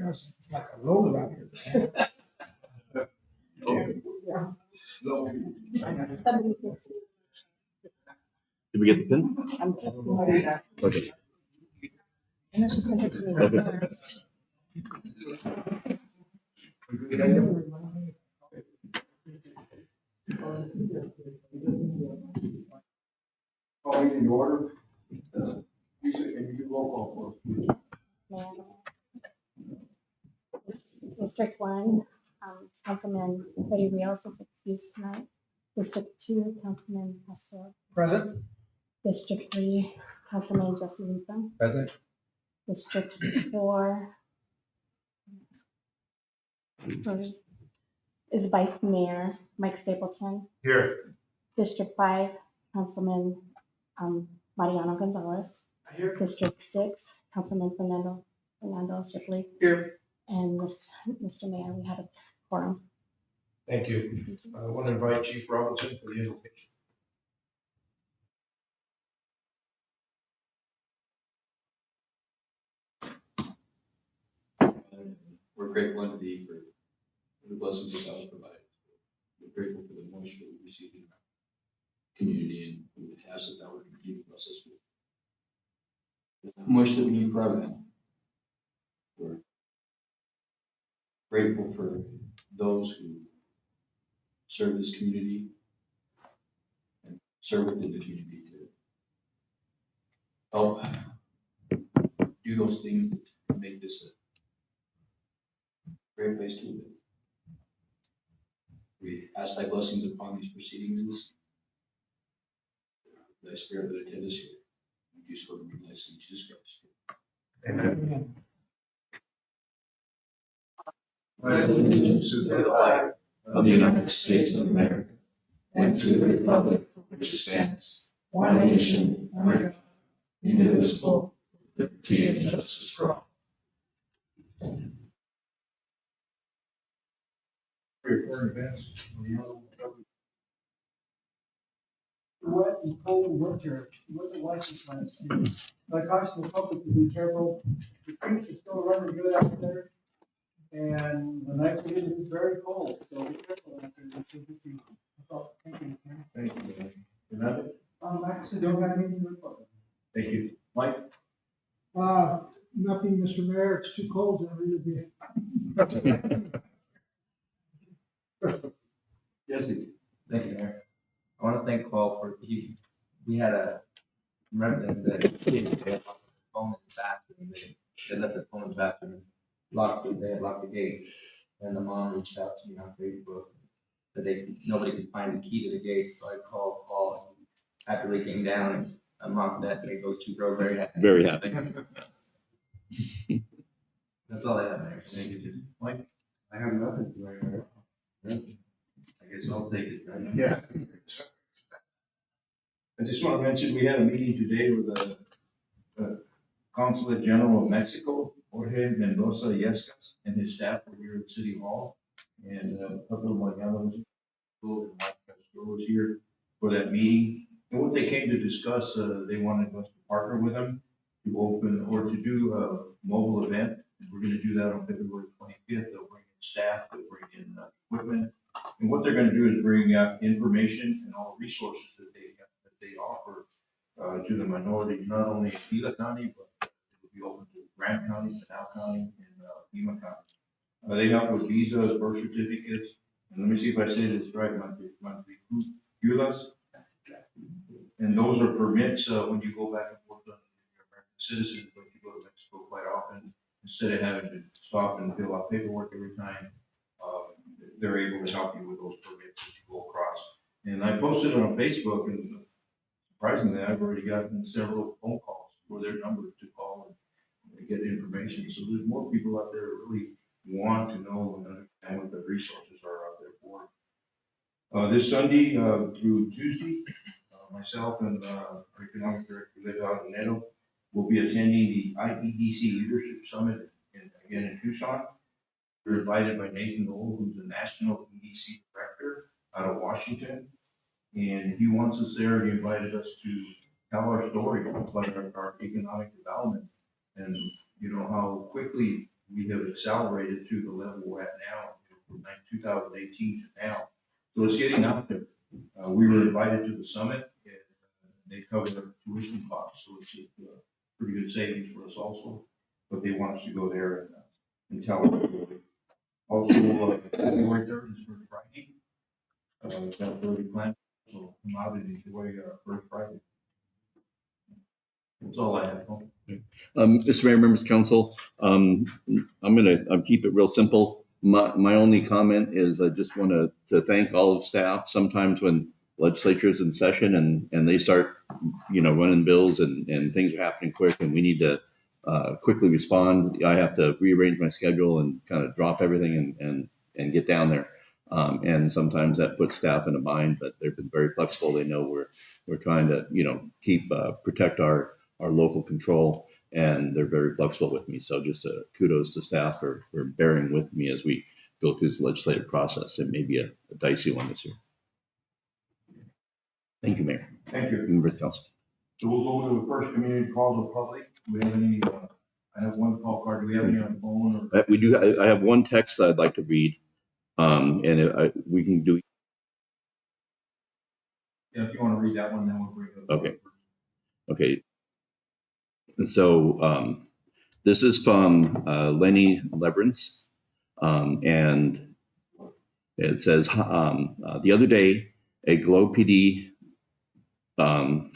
It's like a roller out here. Did we get the pin? I'm checking it out. Okay. And then she sent it to me. Okay. Call meeting to order. Usually, and you do roll call for. District 1, Councilman Betty Rios is excused tonight. District 2, Councilman Pastor. Present. District 3, Councilman Jesse Lintham. Present. District 4 is Vice Mayor Mike Stapleton. Here. District 5, Councilman Mariano Gonzalez. Here. District 6, Councilman Fernando Shipley. Here. And Mr. Mayor, we have a quorum. Thank you. I want to invite Chief Robinson for the invocation. We're grateful unto thee for the blessings that thou hast provided. We're grateful for the moisture we receive in our community and the task that thou would continue to bless us with. The moisture that we need for our land. We're grateful for those who serve this community and serve within the community to help do those things that make this a great place to live. We ask thy blessings upon these proceedings, thy spirit that attend us here. We do so in the blessing of Jesus Christ. Amen. Pledge allegiance to the flag of the United States of America and to the republic for which it stands, one nation, under God, indivisible, with liberty and justice for all. Recording events. Wet and cold winter, it wasn't licensed last year. So I caution the public to be careful. The creeks are still running good out there. And the nights are getting very cold, so be careful out there. That's what this is. That's all. Thank you. Thank you. Another? Actually, don't have anything to report. Thank you. Mike? Nothing, Mr. Mayor. It's too cold to really be. Jesse? Thank you, Mayor. I want to thank Paul for, we had a resident that they had left their phone in the bathroom. They left their phone in the bathroom, they had locked the gate. And the mom reached out to me on Facebook that nobody could find the key to the gate. So I called Paul. After they came down and unlocked that, and those two girls very happy. Very happy. That's all I have, Mayor. Thank you. Mike? I have nothing right now. I guess I'll take it, right? Yeah. I just want to mention, we had a meeting today with the Consulate General of Mexico, Jorge Mendoza Yescas, and his staff were here at City Hall. and a couple of my young and Mike Castro was here for that meeting. And what they came to discuss, they wanted us to partner with them to open or to do a mobile event. And we're gonna do that on February 25th. They'll bring in staff, they'll bring in equipment. And what they're gonna do is bring out information and all the resources that they offer to the minorities, not only in Gila County, but it will be open to Grant County, Pinal County, and Pima County. They help with visas, birth certificates, and let me see if I say this right, Mantriculas. And those are permits, when you go back and forth on your American citizens, but you go to Mexico quite often, instead of having to stop and fill out paperwork every time, they're able to help you with those permits as you go across. And I posted it on Facebook, and surprisingly, I've already gotten several phone calls for their numbers to call and get information. So there's more people out there who really want to know and understand what the resources are out there for. This Sunday through Tuesday, myself and our economic director, Leonardo Neto, will be attending the IEDC Leadership Summit again in Tucson. We're invited by Nathan Noel, who's the National EDC Director out of Washington. And he wants us there. He invited us to tell our story about our economic development and, you know, how quickly we have accelerated to the level we're at now from 2018 to now. So it's getting out there. We were invited to the summit, and they covered our tuition costs, so it's a pretty good savings for us also. But they want us to go there and tell our story. Also, February 3rd is First Friday. That's already planned, so come out and enjoy First Friday. That's all I have. Mr. Mayor, members of council, I'm gonna keep it real simple. My only comment is I just want to thank all of staff. Sometimes when legislature is in session and they start, you know, running bills and things are happening quick and we need to quickly respond, I have to rearrange my schedule and kind of drop everything and get down there. And sometimes that puts staff in a bind, but they've been very flexible. They know we're trying to, you know, keep protect our local control, and they're very flexible with me. So just kudos to staff for bearing with me as we go through this legislative process. It may be a dicey one this year. Thank you, Mayor. Thank you. Members of council. So we'll go to the first community calls of public. Do we have any, I have one call card. Do we have any on the phone? Or? We do. I have one text that I'd like to read, and we can do. Yeah, if you want to read that one, then we'll bring it up. Okay. Okay. So this is from Lenny Leverance, and it says, the other day, a Globe PD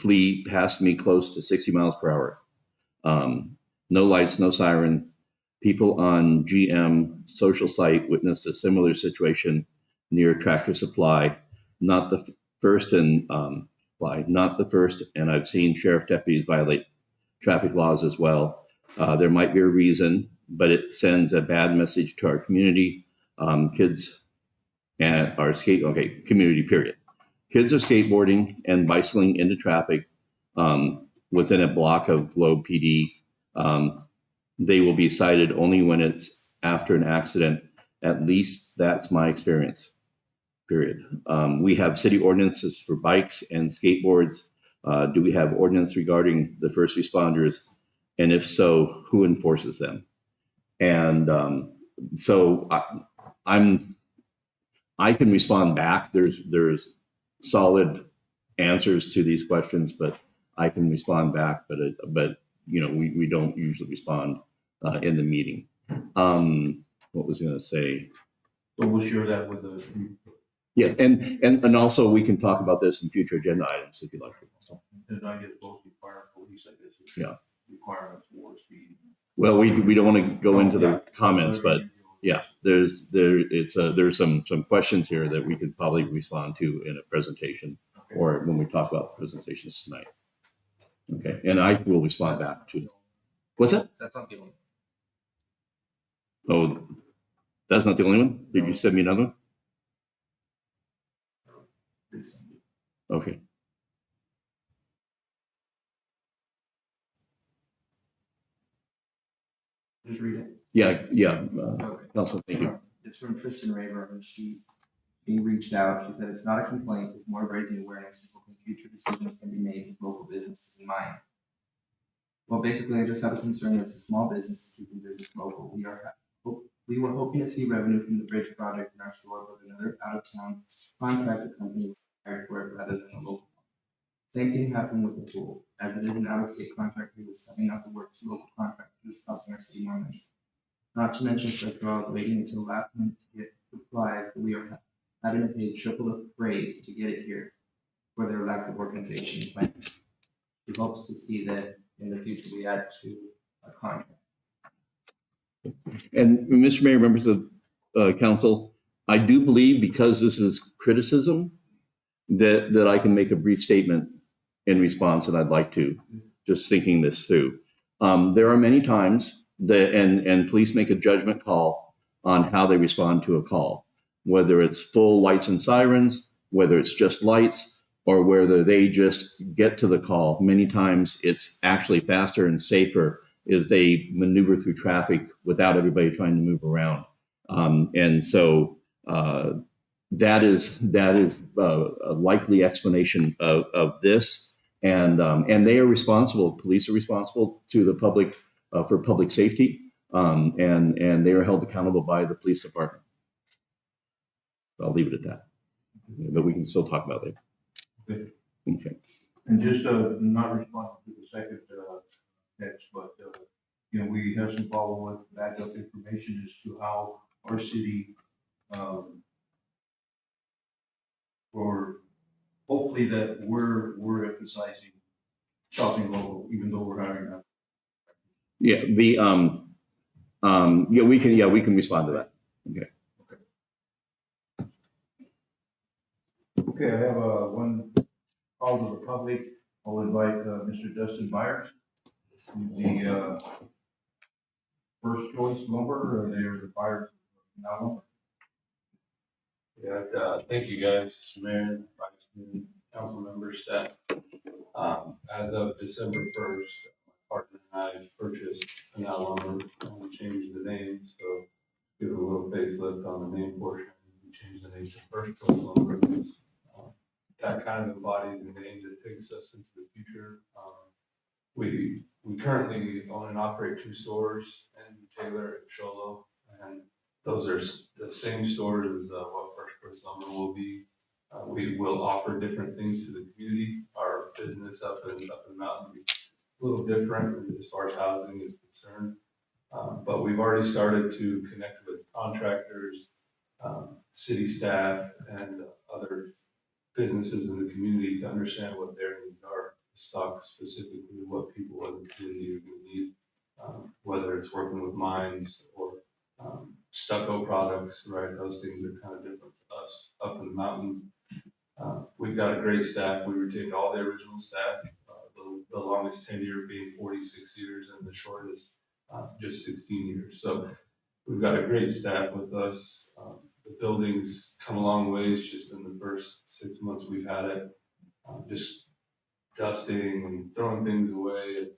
fleet passed me close to 60 miles per hour. No lights, no siren. People on GM social site witnessed a similar situation near Tractor Supply. Not the first, and I've seen sheriff deputies violate traffic laws as well. There might be a reason, but it sends a bad message to our community. Kids and our community, period. Kids are skateboarding and bicycling into traffic within a block of Globe PD. They will be cited only when it's after an accident. At least that's my experience, period. We have city ordinances for bikes and skateboards. Do we have ordinance regarding the first responders? And if so, who enforces them? And so I can respond back. There's solid answers to these questions, but I can respond back. But you know, we don't usually respond in the meeting. What was I going to say? So we'll share that with the. Yeah, and also we can talk about this in future agenda items if you like. So. And I get both require police, I guess. Yeah. Requirements for speed. Well, we don't want to go into the comments, but yeah, there's some questions here that we could probably respond to in a presentation or when we talk about presentations tonight. Okay, and I will respond back to. What's that? That's not the only one. Oh, that's not the only one? Did you send me another one? Okay. Just read it. Yeah. Council, thank you. It's from Tristan Raver, and she reached out. She said it's not a complaint, it's more of raising awareness to hoping future decisions can be made with local businesses in mind. Well, basically, I just have a concern as a small business keeping business local. We were hoping to see revenue from the bridge project in our store, but another out-of-town contractor company hired for it rather than a local one. Same thing happened with the pool. As it is an out-of-state contractor, we was sending out the work to local contractors, costing our city more money. Not to mention, Spectral waiting until last minute to get supplies that we are having to pay triple the freight to get it here for their lack of organization and planning. We hope to see that in the future we add to our contract. And Mr. Mayor, members of council, I do believe because this is criticism that I can make a brief statement in response, and I'd like to, just thinking this through. There are many times that, and police make a judgment call on how they respond to a call, whether it's full lights and sirens, whether it's just lights, or whether they just get to the call. Many times it's actually faster and safer if they maneuver through traffic without everybody trying to move around. And so that is a likely explanation of this. And they are responsible, police are responsible to the public for public safety, and they are held accountable by the police department. I'll leave it at that, but we can still talk about it. Okay. And just not responding to the second text, but we have some follow-up backup information as to how our city, or hopefully that we're emphasizing shopping local, even though we're hiring now. Yeah, we can respond to that. Okay. Okay, I have one call to the public. I'll invite Mr. Dustin Byers, the First Choice Lumber, or they're the buyers now lumber. Yeah, thank you guys, Mayor, Vice Mayor, council members, staff. As of December 1st, my partner and I purchased Canal Lumber, and changed the name, so give it a little facelift on the name portion. We changed the name to First Choice Lumber. That kind of embodies the name that takes us into the future. We currently own and operate 2 stores in Taylor and Sholo, and those are the same stores as what First Choice Lumber will be. We will offer different things to the community. Our business up in the mountains is a little different as far as housing is concerned, but we've already started to connect with contractors, city staff, and other businesses in the community to understand what their needs are, stock specifically what people in the community are going to need, whether it's working with mines or stucco products, right? Those things are kind of different to us up in the mountains. We've got a great staff. We retained all the original staff, the longest tenure being 46 years and the shortest just 16 years. So we've got a great staff with us. The building's come a long ways just in the first 6 months we've had it. Just dusting and throwing things away and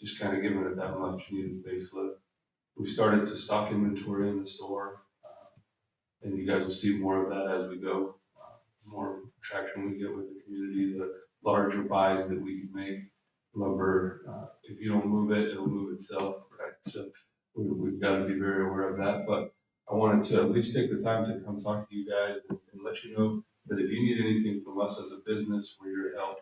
just kind of giving it that much needed facelift. We started to stock inventory in the store, and you guys will see more of that as we go. The more traction we get with the community, the larger buys that we can make. Lumber, if you don't move it, it'll move itself, right? So we've got to be very aware of that. But I wanted to at least take the time to come talk to you guys and let you know that if you need anything from us as a business, we're here to help.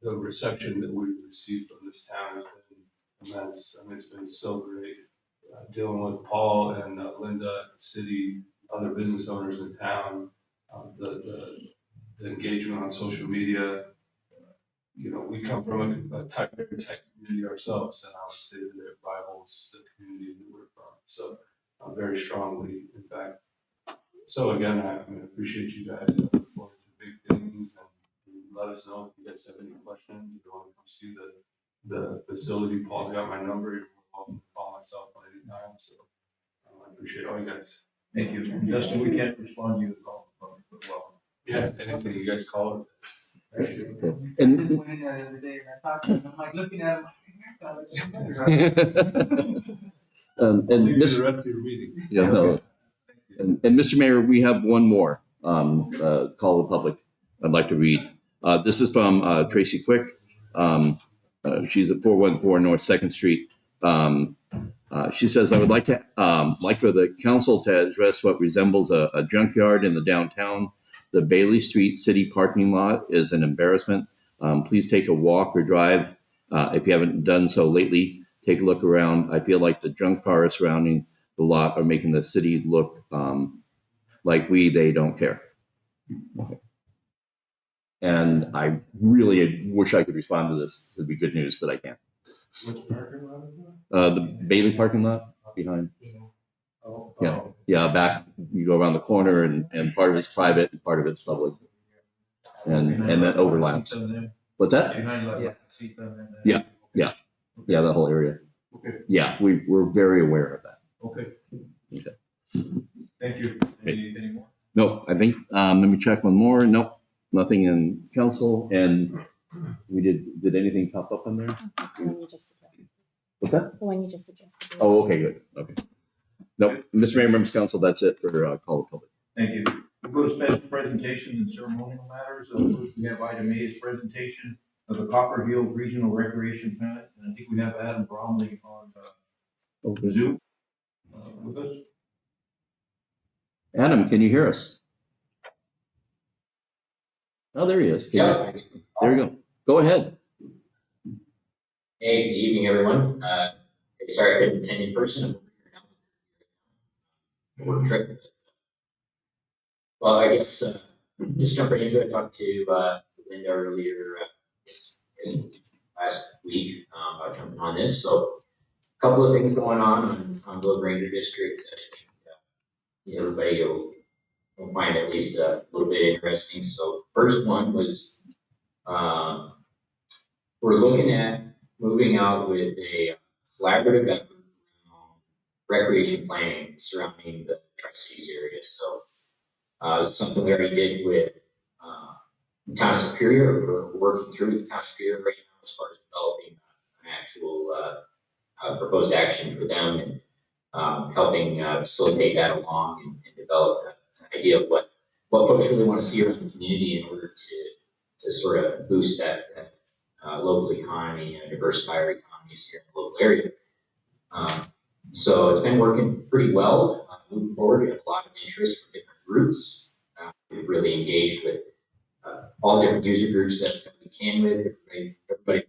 The reception that we've received from this town has been immense. I mean, it's been so great dealing with Paul and Linda, the city, other business owners in town, the engagement on social media. We come from a very tight community ourselves, and I would say that it rivals the community that we're from. So very strongly, in fact. So again, I appreciate you guys. I look forward to big things, and let us know if you guys have any questions. If you want to come see the facility, Paul's got my number. You're welcome to call myself on any time. So I appreciate all you guys. Thank you. Justin, we can't respond to you at all, but welcome. Yeah, anything you guys call it. I just went in there the other day and I talked to him. I'm like looking at him. And Leave you Ms. the rest of your meeting. Yeah, no. And Mr. Mayor, we have one more call of the public I'd like to read. This is from Tracy Quick. She's at 414 North 2nd Street. She says, I would like for the council to address what resembles a junkyard in the downtown. The Bailey Street city parking lot is an embarrassment. Please take a walk or drive. If you haven't done so lately, take a look around. I feel like the junk cars surrounding the lot are making the city look like they don't care. Okay. And I really wish I could respond to this. It'd be good news, but I can't. Which parking lot is that? The Bailey parking lot behind. Oh, Yeah. Yeah, back, you go around the corner and part of it's private and part of it's public. And that overlaps. What's that? Behind like Yeah. seat on that. Yeah. Yeah, that whole area. Okay, Yeah, we're very aware of that. okay. Okay. Thank you. Any more? No, I think, let me check one more. Nope, nothing in council. And we did anything pop up on there? That's the one you just suggested. What's that? The one you just suggested. Oh, okay, good. Okay. Nope, Mr. Mayor, members of council, that's it for call of public. Thank you. We'll go to special presentations and ceremonial matters. First, we have item A is presentation of the Copper Hill Regional Recreation Plan. And I think we have Adam Bromley on the Zoom with us. Adam, can you hear us? Oh, there he is. Yeah. There you go. Go ahead. Hey, good evening, everyone. Sorry I couldn't attend in person. Work trip. Well, I guess just jumping into it, I talked to Linda earlier last week about jumping on this. So a couple of things going on Globe Ranger District that I think everybody will find at least a little bit interesting. So first one was we're looking at moving out with a collaborative effort on recreation planning surrounding the Tri-Cities area. So it's something we already did with the Town of Superior. We're working through with the Town of Superior right now as far as developing an actual proposed action for them and helping facilitate that along and develop an idea of what folks really want to see around the community in order to sort of boost that local economy and diversify our economies here in the local area. So it's been working pretty well. Moving forward, we have a lot of interest from different groups. We've really engaged with all different user groups that we can with, everybody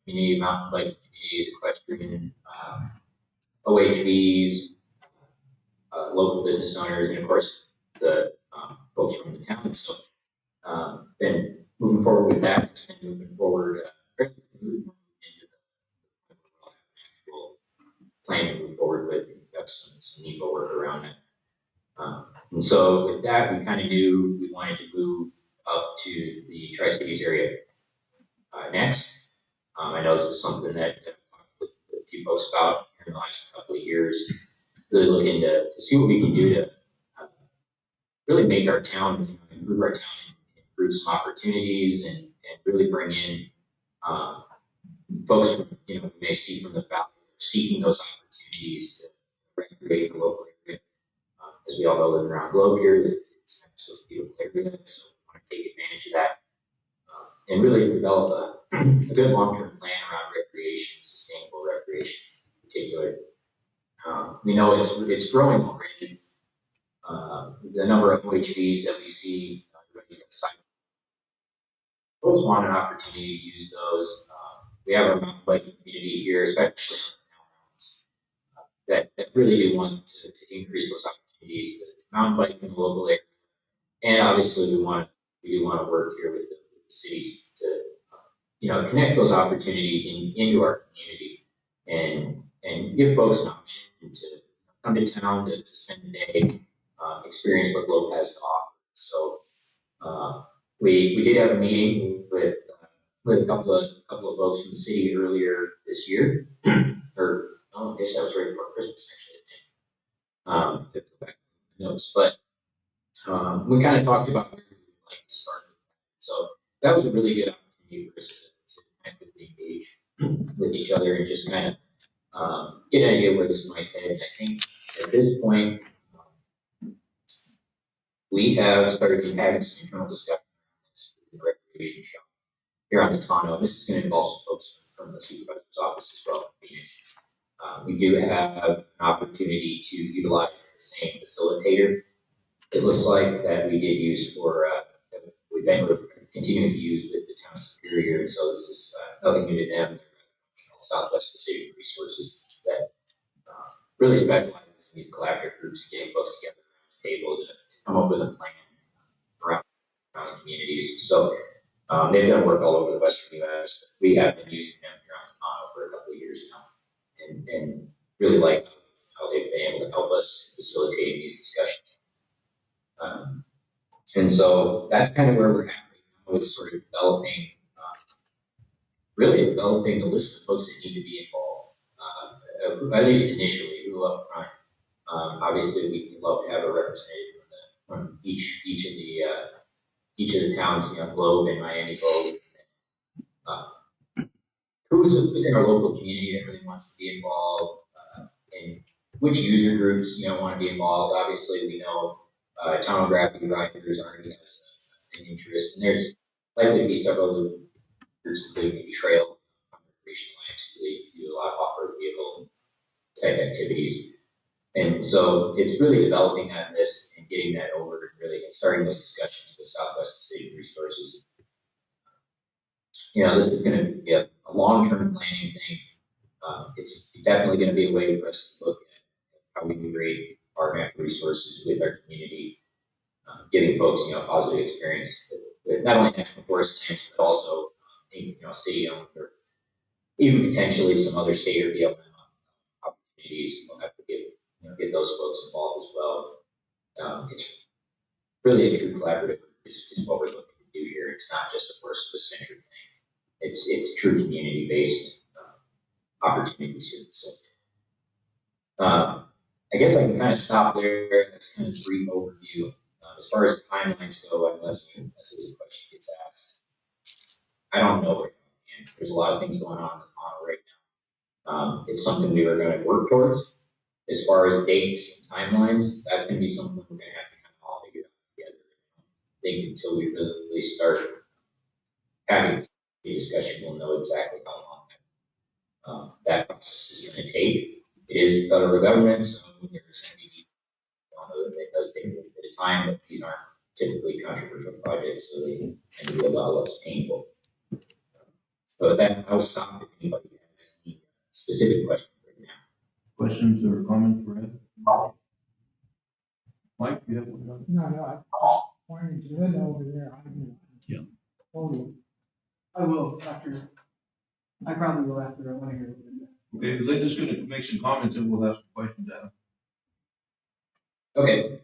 community, mountain biking communities, equestrian, OHVs, local business owners, and of course the folks from the town. So been moving forward with that. It's been moving forward into the actual plan to move forward with. We've got some NEPA work around it. And so with that, we kind of knew we wanted to move up to the Tri-Cities area next. I know this is something that I've talked with a few folks about in the last couple of years, really looking to see what we can do to really make our town, improve our town, improve some opportunities, and really bring in folks from, we may see from the valley, seeking those opportunities to recreate the local area. As we all know, living around Globe here, it's an absolutely beautiful area, so we want to take advantage of that and really develop a good long-term plan around recreation, sustainable recreation in particular. We know it's growing already. The number of OHVs that we see, everybody's got cycles. Folks want an opportunity to use those. We have our mountain biking community here, especially in the towns, that really do want to increase those opportunities to mountain bike in the local area. And obviously we do want to work here with the cities to connect those opportunities into our community and give folks an option to come to town to spend the day, experience what Globe has to offer. So we did have a meeting with a couple of folks from the city earlier this year, or I guess that was right before Christmas actually. To go back to the notes, but we kind of talked about where we would like to start with that. So that was a really good opportunity for us to actively engage with each other and just kind of get an idea where this might head. I think at this point, we have started having some internal discussion on this with the recreation shop here on the Tondo. This is going to involve some folks from the supervisor's office as well. We do have an opportunity to utilize the same facilitator. It looks like that we did use for, that we've been continuing to use with the town of Superior. So this is nothing new to them. Southwest Decision Resources that really specializes in these collaborative groups, getting folks together around the table to come up with a plan around the communities. So they've done work all over the Western U.S. We have been using them here on the Tondo for a couple of years now, and really like how they've been able to help us facilitate these discussions. And so that's kind of where we're at right now, is sort of developing, really developing the list of folks that need to be involved, at least initially, who up front. Obviously, we'd love to have a representative from each of the towns, Globe and Miami Globe. Who's within our local community that really wants to be involved, and which user groups want to be involved. Obviously, we know Town Gravity Riders already has an interest, and there's likely to be several other groups, including maybe Trail Recreation Alliance, who really do a lot of off-road vehicle type activities. And so it's really developing that list and getting that over and really starting those discussions with Southwest Decision Resources. This is going to be a long-term planning thing. It's definitely going to be a way for us to look at how we integrate our natural resources with our community, giving folks, positive experience with not only national forest lands, but also, city-owned or even potentially some other state or BLM opportunities. We'll have to get those folks involved as well. It's really a true collaborative is what we're looking to do here. It's not just a Forest Service-centered thing. It's true community-based opportunities here. So, I guess I can kind of stop there. That's kind of a brief overview. As far as timelines go, unless a question gets asked, I don't know right now. And there's a lot of things going on in the Tondo right now. It's something we are going to work towards. As far as dates and timelines, that's going to be something we're going to have to kind of all figure out together. I think until we really start having a discussion, we'll know exactly how long that process is going to take. It is federal government, so there's going to be, it does take a little bit of time, but these aren't typically controversial projects, so they tend to be a lot less painful. So with that, I'll stop if anybody has any specific questions right now. Questions or comments for Ed? Mike, you have one? No, I was pointing to Linda over there. Yeah. I will after, I probably will after I want to hear Linda. Okay, Linda's gonna make some comments and we'll have some questions out. Okay.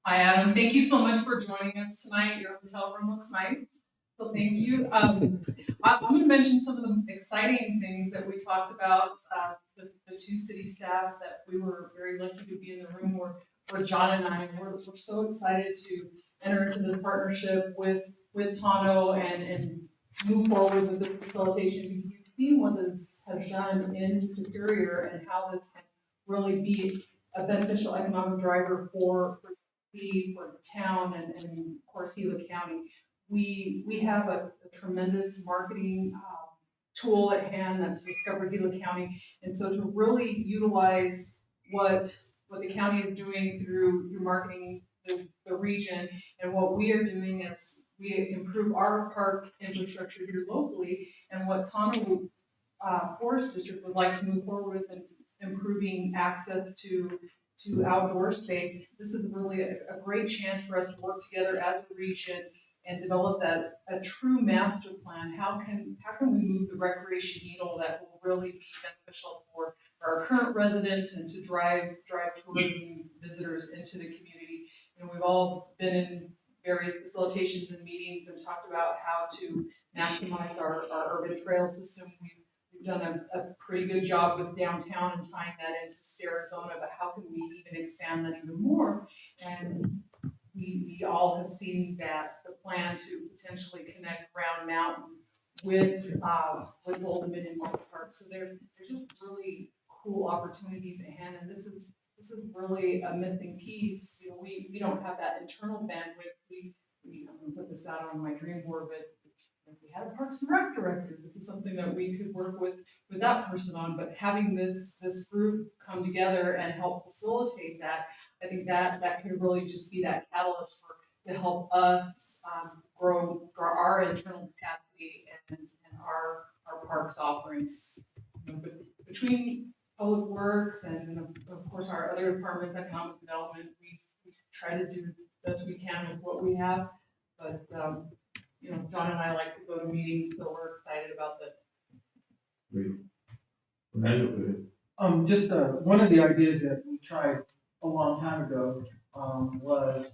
Hi, Adam. Thank you so much for joining us tonight. Your hotel room looks nice, so thank you. I'm going to mention some of the exciting things that we talked about. The two city staff that we were very lucky to be in the room where John and I we're so excited to enter into this partnership with Tondo and move forward with this facilitation, because you've seen what this has done in Superior and how this can really be a beneficial economic driver for the town and of course Gila County. We have a tremendous marketing tool at hand that's Discover Gila County, and so to really utilize what the county is doing through marketing the region, and what we are doing is we improve our park infrastructure here locally, and what Tondo Forest District would like to move forward with and improving access to outdoor space. This is really a great chance for us to work together as a region and develop a true master plan. How can we move the recreation needle that will really be beneficial for our current residents and to drive tourism visitors into the community? We've all been in various facilitations and meetings and talked about how to maximize our urban trail system. We've done a pretty good job with downtown and tying that into Arizona, but how can we even expand that even more? And we all have seen that the plan to potentially connect Round Mountain with Old Dominion Park. So there's just really cool opportunities at hand, and this is this is really a missing piece. You know, we don't have that internal bandwidth. I'm gonna put this out on my dream board, but if we had a Parks and Rec director, this is something that we could work with that person on, but having this group come together and help facilitate that, I think that could really just be that catalyst to help us grow our internal capacity and our parks offerings. You know, but between Public Works and of course our other departments, economic development, we try to do the best we can with what we have. But you know, John and I like to go to meetings, so we're excited about this. Great. Just one of the ideas that we tried a long time ago was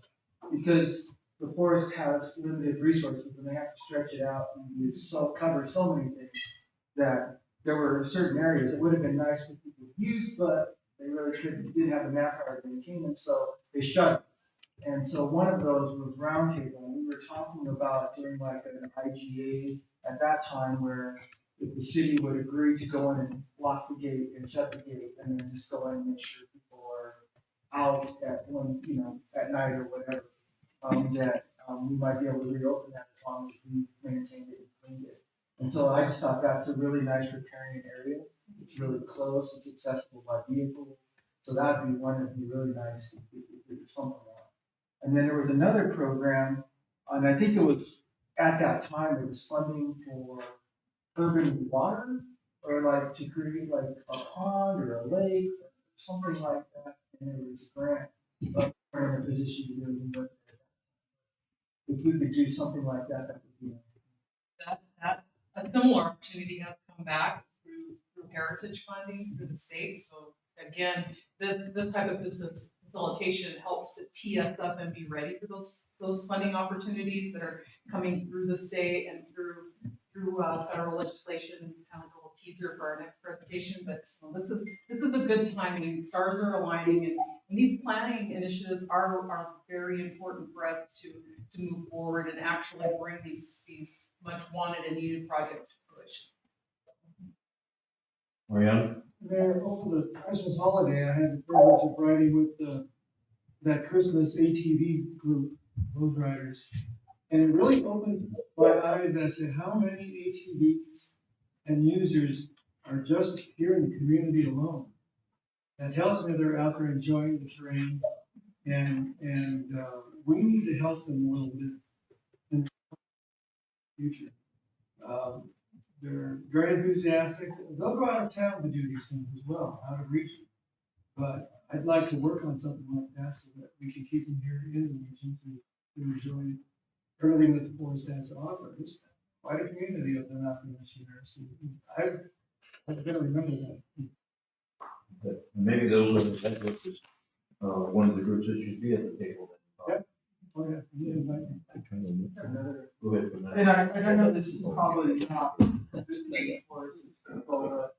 because the forest has limited resources and they have to stretch it out and cover so many things that there were certain areas that would have been nice for people to use, but they really didn't have the manpower to maintain them, so they shut it. And so one of those was Roundtable, and we were talking about doing like an IGA at that time where if the city would agree to go in and lock the gate and shut the gate and then just go in and make sure people are out at night or whatever, we might be able to reopen that as long as we maintained it and cleaned it. And so I just thought that's a really nice riparian area. It's really close, it's accessible by vehicle. So that'd be one that'd be really nice if there's something like that. And then there was another program, and I think it was at that time, it was funding for urban water, or like to create like a pond or a lake, or something like that. And there was a grant, but we're in a position to really work there. If we could do something like that, that would be nice. That a similar opportunity has come back through heritage funding through the state. So again, this type of facilitation helps to tee us up and be ready for those funding opportunities that are coming through the state and through federal legislation, kind of a little teaser for our next presentation. But this is a good timing. Stars are aligning, and these planning initiatives are very important for us to move forward and actually bring these much wanted and needed projects to fruition. Mariana? There, over the Christmas holiday, I had the privilege of riding with that Christmas ATV group, Road Riders. And it really opened my eyes, and I said, how many ATVs and users are just here in the community alone? That tells me they're out there enjoying the terrain, and we need to help them a little bit in the future. They're very enthusiastic. They'll go out of town to do these things as well, out of region. But I'd like to work on something like that so that we can keep them here in the region to enjoy everything that the forest has to offer. There's quite a community of them out there this year. So I'm going to remember that. But maybe those are one of the groups that should be at the table. Yep. Oh, yeah. You invite me. Go ahead. Fernando. And I know this is probably not for people,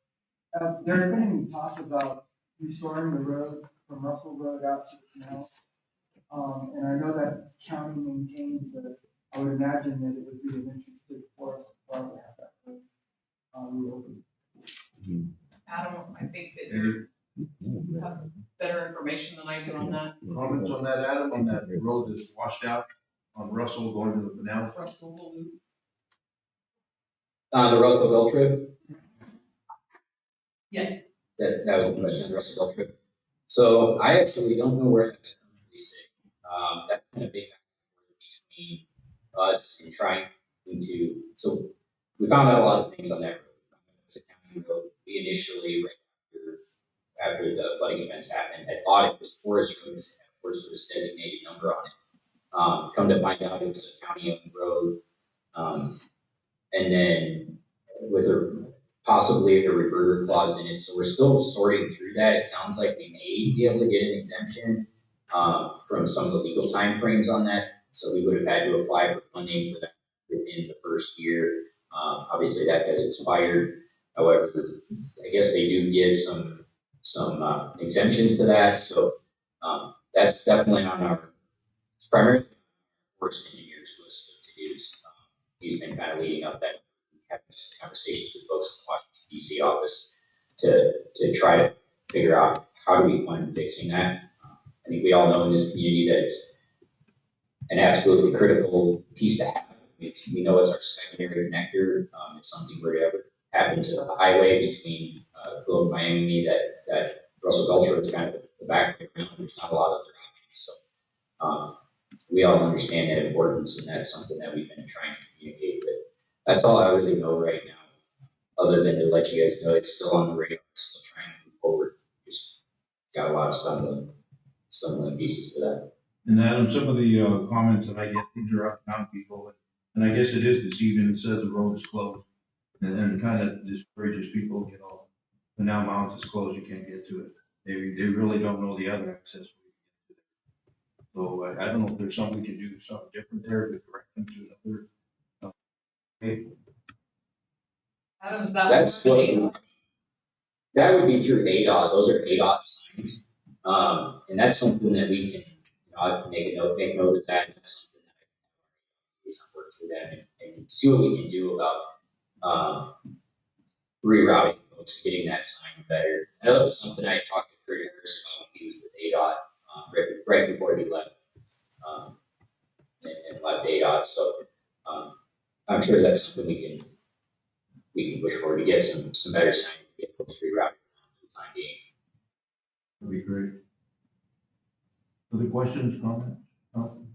but they're going to talk about restoring the road from Russell Road out to the canal. And I know that county maintains, but I would imagine that it would be of interest to the forest to have that road reopened. Adam, I think that you have better information than I do on that. Comments on that, Adam, on that road that's washed out on Russell going to the canal? Russell Loop. The Russellville trip, Yes. that was the question, the Russellville trip. So I actually don't know where that's currently sitting. That's been a big factor between us and trying to, so we found out a lot of things on that road. It was a county road. We initially, right after the flooding events happened, had thought it was Forest Road, because it had Forest Service designated number on it. Come to find out it was a county-owned road. And then with possibly a reverter clause in it. So we're still sorting through that. It sounds like we may be able to get an exemption from some of the legal timeframes on that. So we would have had to apply for funding for that within the first year. Obviously that has expired. However, I guess they do give some exemptions to that. So that's definitely on our, it's primarily forest engineer's list of to-dos. He's been kind of leading up that, having conversations with folks in the Washington DC office to try to figure out how do we fund fixing that? I think we all know in this community that it's an absolutely critical piece to have. We know it's our secondary connector. If something were to ever happen to the highway between Globe and Miami, that Russell Gulch Road is kind of the background. There's not a lot of other options. So we all understand that importance, and that's something that we've been trying to communicate with. That's all I really know right now, other than to let you guys know it's still on the radar, still trying to move forward. Just got a lot of stumbling pieces to that. And Adam, some of the comments that I get, these are up town people, and I guess it is deceiving, it says the road is closed. And kind of discourages people, you know, the now Mounds is closed, you can't get to it. They really don't know the other access. So I don't know if there's something we can do, something different there to direct them to another. Okay. Adam, is that? That's what, that would be through ADOT. Those are ADOT signs. And that's something that we can, I can make note of that. That's something that I can work through them and see what we can do about rerouting folks, getting that sign better. I know that was something I talked to Kurt Harris about when he was with ADOT right before he left and left ADOT. So I'm sure that's something we can push forward to get some better signs to get folks rerouted for the time being. That'd be great. Other questions, comments? No?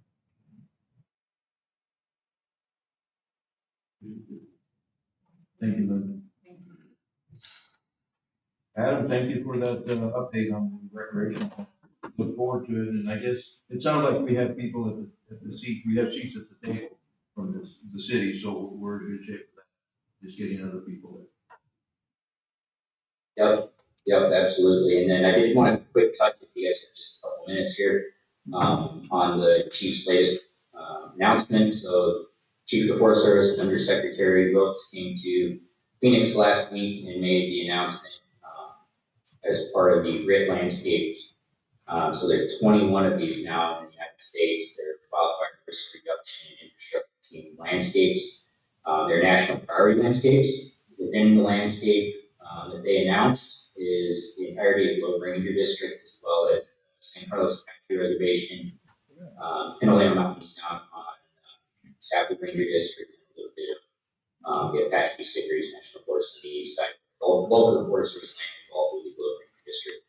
Thank you, Linda. Adam, thank you for that update on the recreation. Look forward to it, and I guess it sounds like we have people at the seat. We have seats at the table from the city, so we're in good shape for that. Just getting other people there. Yep, absolutely. And then I did want to quick touch if you guys have just a couple minutes here on the chief's latest announcement. So Chief of the Forest Service and Undersecretary Wilkes came to Phoenix last week and made the announcement as part of the RIT landscapes. So there's 21 of these now in the United States. They're wildfire risk reduction and infrastructure team landscapes. They're national priority landscapes. Within the landscape that they announced is the entirety of Globe Ranger District, as well as San Carlos Apache Reservation, Pinaleno Mountains down on Sapwood Ranger District, and a little bit of the Apache Sickaries National Forest on the east side. Both of the Forest Service lands involved with the Globe Ranger District.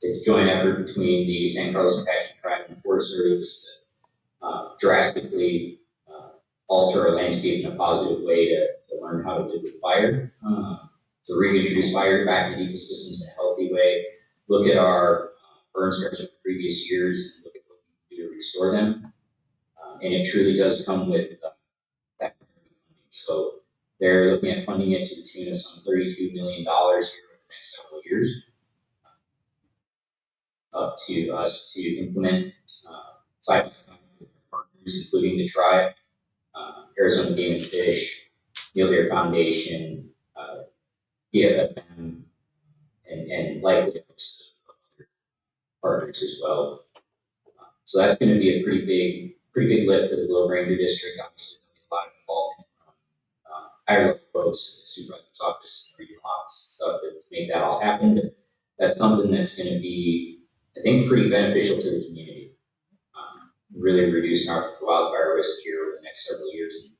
It's a joint effort between the San Carlos Apache Tribe and the Forest Service to drastically alter our landscape in a positive way to learn how to live with fire, to reintroduce fire back into ecosystems in a healthy way, look at our burn scars of previous years, and look at what we can do to restore them. And it truly does come with that funding. So they're looking at funding it to the tune of some $32 million here over the next several years, up to us to implement side by side with our partners, including the tribe, Arizona Game and Fish, Mule Deer Foundation, DFFM, and likely a host of other partners as well. So that's going to be a pretty big lift for the Globe Ranger District. Obviously, there'll be a lot of involvement from higher level folks, the supervisor's office, and regional office, and stuff to make that all happen. But that's something that's going to be, I think, pretty beneficial to the community. Really reducing our wildfire risk here over the next several years, and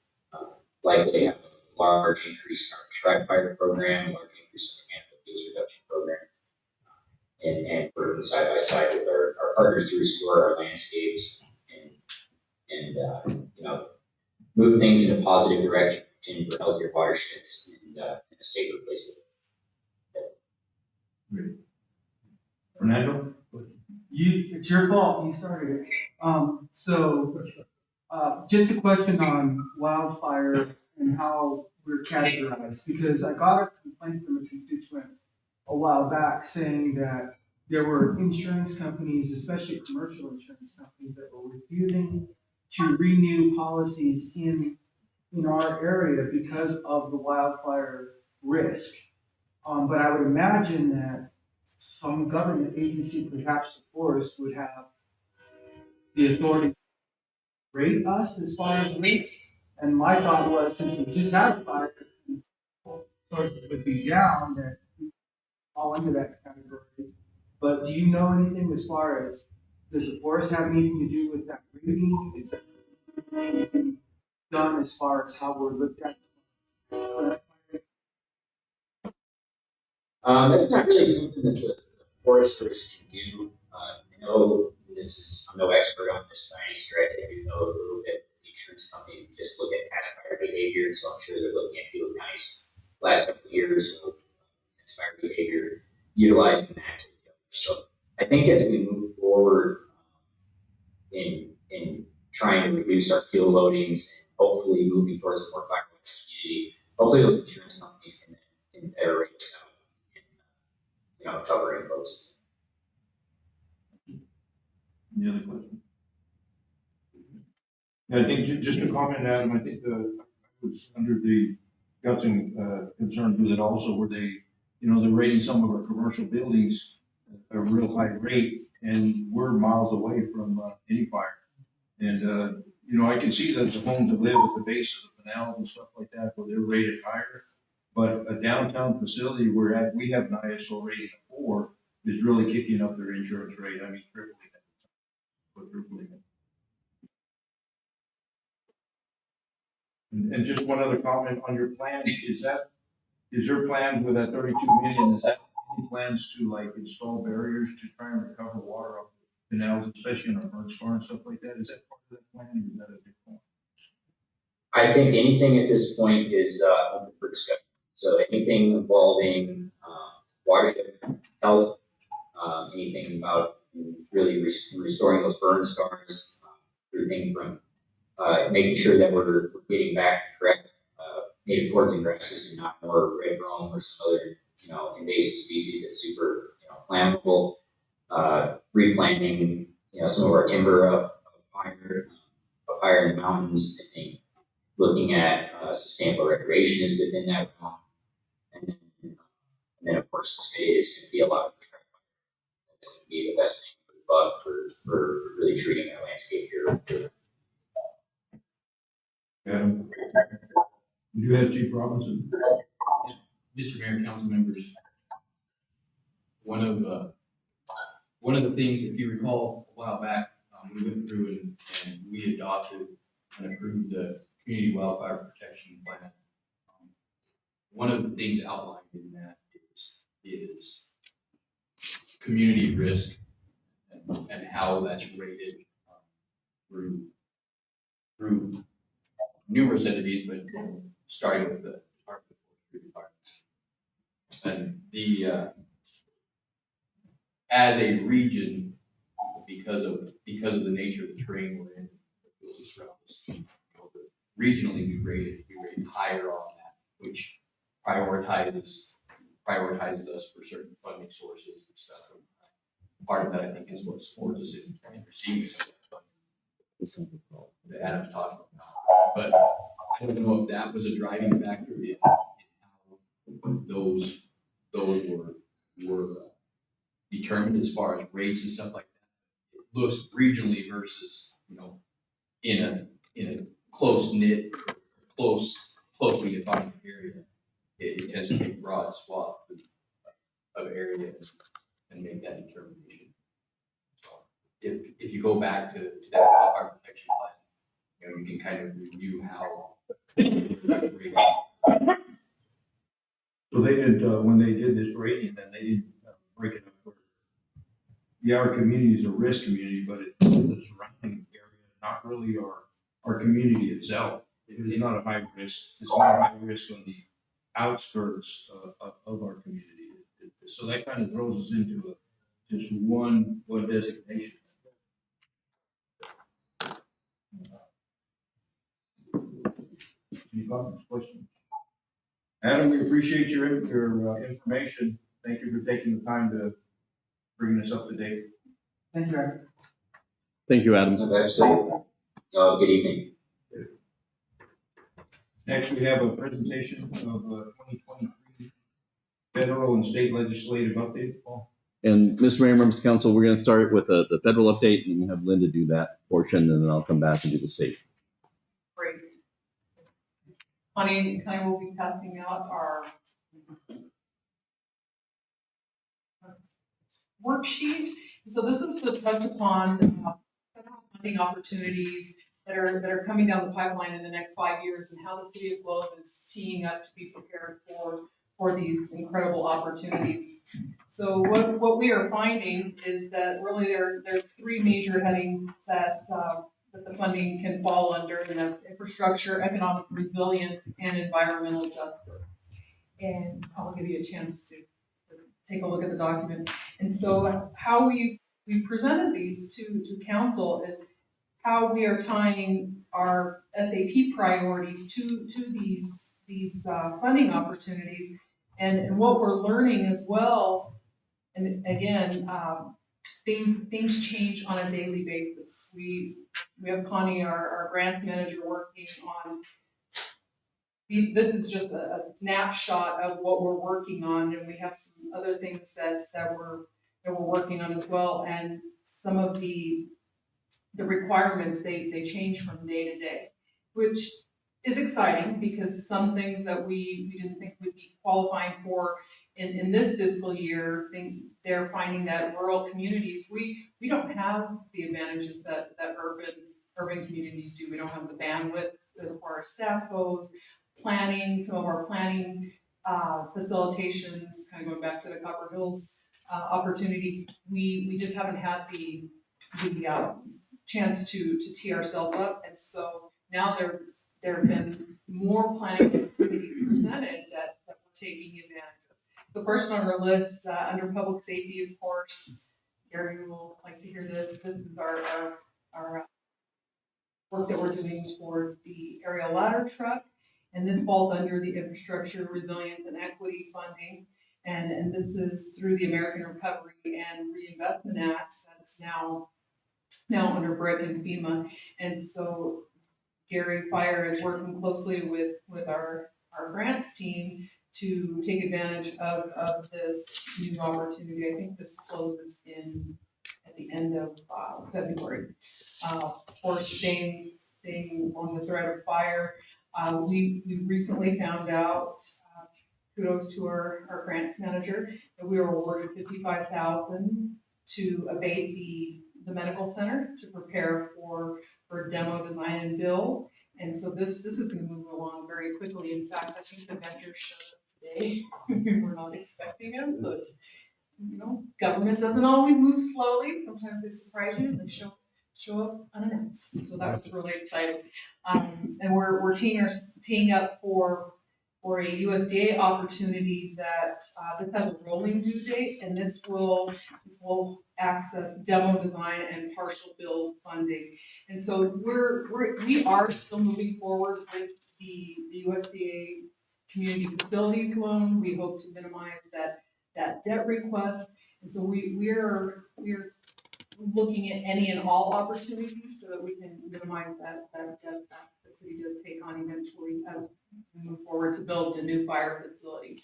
likely have a large increase in our track fire program, a large increase in the mechanical fuels reduction program, and working side by side with our partners to restore our landscapes and move things in a positive direction for healthier watersheds and a safer place to live. Great. Fernando? It's your fault, you started it. Just a question on wildfire and how we're categorized, because I got a complaint from a constituent a while back saying that there were insurance companies, especially commercial insurance companies, that were refusing to renew policies in our area because of the wildfire risk. But I would imagine that some government agency, perhaps the forest, would have the authority to rate us as far as risk. And my thought was, since we just had fire, sources would be down, that we fall into that category. But do you know anything as far as, does the forest have anything to do with that grading? Is that anything done as far as how we're looked at? That's not really something that the foresters can do. I know I'm no expert on this by any stretch. I do know a little bit. The insurance companies just look at past fire behavior, so I'm sure they're looking at Beaver County's last couple of years of past fire behavior, utilizing that. So I think as we move forward in trying to reduce our fuel loadings and hopefully moving towards a more fireworks community, hopefully those insurance companies can better rate us out. Covering those. Any other questions? Yeah, I think just a comment, Adam, I think I was under the, got some concerns with it also where they, they're rating some of our commercial buildings at a real high rate and we're miles away from any fire. And, I can see that the homes that live at the base of the canals and stuff like that, where they're rated higher. But a downtown facility where we have an ISO rating of 4 is really kicking up their insurance rate. I mean, tripling it, quadrupling it. And just one other comment on your plan, is your plan with that 32 million, is that any plans to like install barriers to try and recover water off the canals, especially in our bird star and stuff like that? Is that part of that plan or is that a big plan? I think anything at this point is open for discussion. So anything involving watershed health, anything about really restoring those burn scars, everything from making sure that we're getting back correct native forests and grasses and not more red brome or some other invasive species that's super flammable. Replanting some of our timber up higher in the mountains. I think looking at sustainable recreation is within that realm. And then of course the state is going to be a lot of that's going to be the best thing for the buck for really treating our landscape here. You have Chief Robinson. Mr. Mayor, council members, one of the things, if you recall, a while back, we went through and we adopted and approved the Community Wildfire Protection Plan. One of the things outlined in that is community risk and how that's rated through numerous entities, but starting with the Department of Forestry Departments. And as a region, because of the nature of the terrain we're in, regionally we rate higher on that, which prioritizes us for certain funding sources and stuff. Part of that, I think, is what supports us in receiving some of that funding that Adam's talking about. But I don't know if that was a driving factor in how those were determined as far as rates and stuff like that. It looks regionally versus in a close knit, closely defined area. It tends to be broad swath of area and make that determination. So if you go back to that wildfire protection plan, you can kind of review how. So they did, when they did this rating, then they didn't break it up for, our community is a risk community, but it's the surrounding area, not really our community itself. It is not a high risk. It's not a high risk on the outskirts of our community. So that kind of throws us into just one designation. Any comments, questions? Adam, we appreciate your information. Thank you for taking the time to bring us up to date. Thank you, Eric. Thank you, Adam. Absolutely. Good evening. Next, we have a presentation of 2023 federal and state legislative update. Paul? And Mr. Mayor, members of council, we're going to start with the federal update and have Linda do that portion, and then I'll come back and do the state. Great. Connie will be passing out our worksheet. And so this is to touch upon federal funding opportunities that are coming down the pipeline in the next 5 years, and how the city of Globe is teeing up to be prepared for these incredible opportunities. So what we are finding is that really there are three major headings that the funding can fall under, and that's infrastructure, economic resilience, and environmental justice. And I'll give you a chance to take a look at the document. And so how we presented these to council is how we are tying our SAP priorities to these funding opportunities, and what we're learning as well. And again, things change on a daily basis. We have Connie, our grants manager, working on. This is just a snapshot of what we're working on, and we have some other things that we're working on as well. And some of the requirements, they change from day to day, which is exciting because some things that we didn't think we'd be qualifying for in this fiscal year, they're finding that rural communities, we don't have the advantages that urban communities do. We don't have the bandwidth as far as staff goes, planning, some of our planning facilitations, kind of going back to the Copper Hills opportunity, we just haven't had the chance to tee ourselves up. And so now there have been more planning activities presented that we're taking advantage of. The first on our list, under public safety, of course, Gary will like to hear this. This is our work that we're doing towards the aerial ladder truck. And this falls under the infrastructure, resilience, and equity funding. And this is through the American Recovery and Reinvestment Act that's now under BRIC and FEMA. And so Gary Fire is working closely with our grants team to take advantage of this new opportunity. I think this closes at the end of February. Of course, staying on the thread of fire, we recently found out, kudos to our grants manager, that we were awarded $55,000 to abate the medical center to prepare for demo, design, and build. And so this is going to move along very quickly. In fact, I think the vendor showed up today. We're not expecting him, so it's, government doesn't always move slowly. Sometimes they surprise you and they show up unannounced. So that was really exciting. And we're teeing up for a USDA opportunity that this has a rolling due date, and this will access demo, design, and partial build funding. And so we are still moving forward with the USDA community facilities loan. We hope to minimize that debt request, and so we're looking at any and all opportunities so that we can minimize that debt that the city does take on eventually as we move forward to build a new fire facility.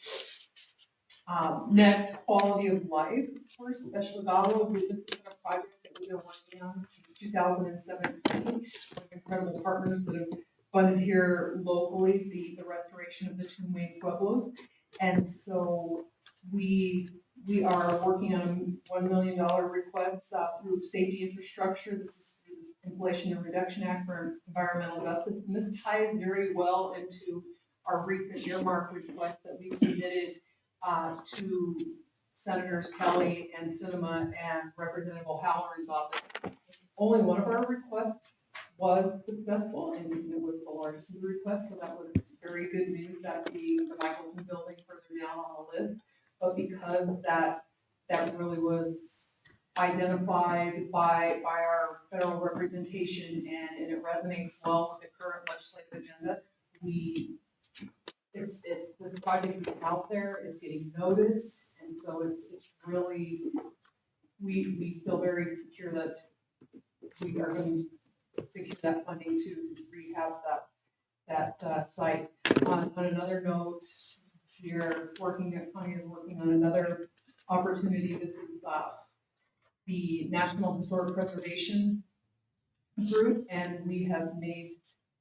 Next, quality of life, of course, Especially this has been a project that we've been working on since 2017 with incredible partners that have funded here locally the restoration of the two main pueblos. And so we are working on a $1 million request through safety infrastructure. This is through the Inflation and Reduction Act for environmental justice. And this ties very well into our recent earmark request that we submitted to Senators Kelly and Sinema and Representative O'Halloran's office. Only one of our requests was successful, and it was the largest of the requests, so that was very good news that the Michelson building further down on the list. But because that really was identified by our federal representation and it resonates well with the current legislative agenda, this project is out there, it's getting noticed, and so it's really, we feel very secure that we are going to secure that funding to rehab that site. On another note, Connie is working on another opportunity. This is the National Historic Preservation Group, and we have made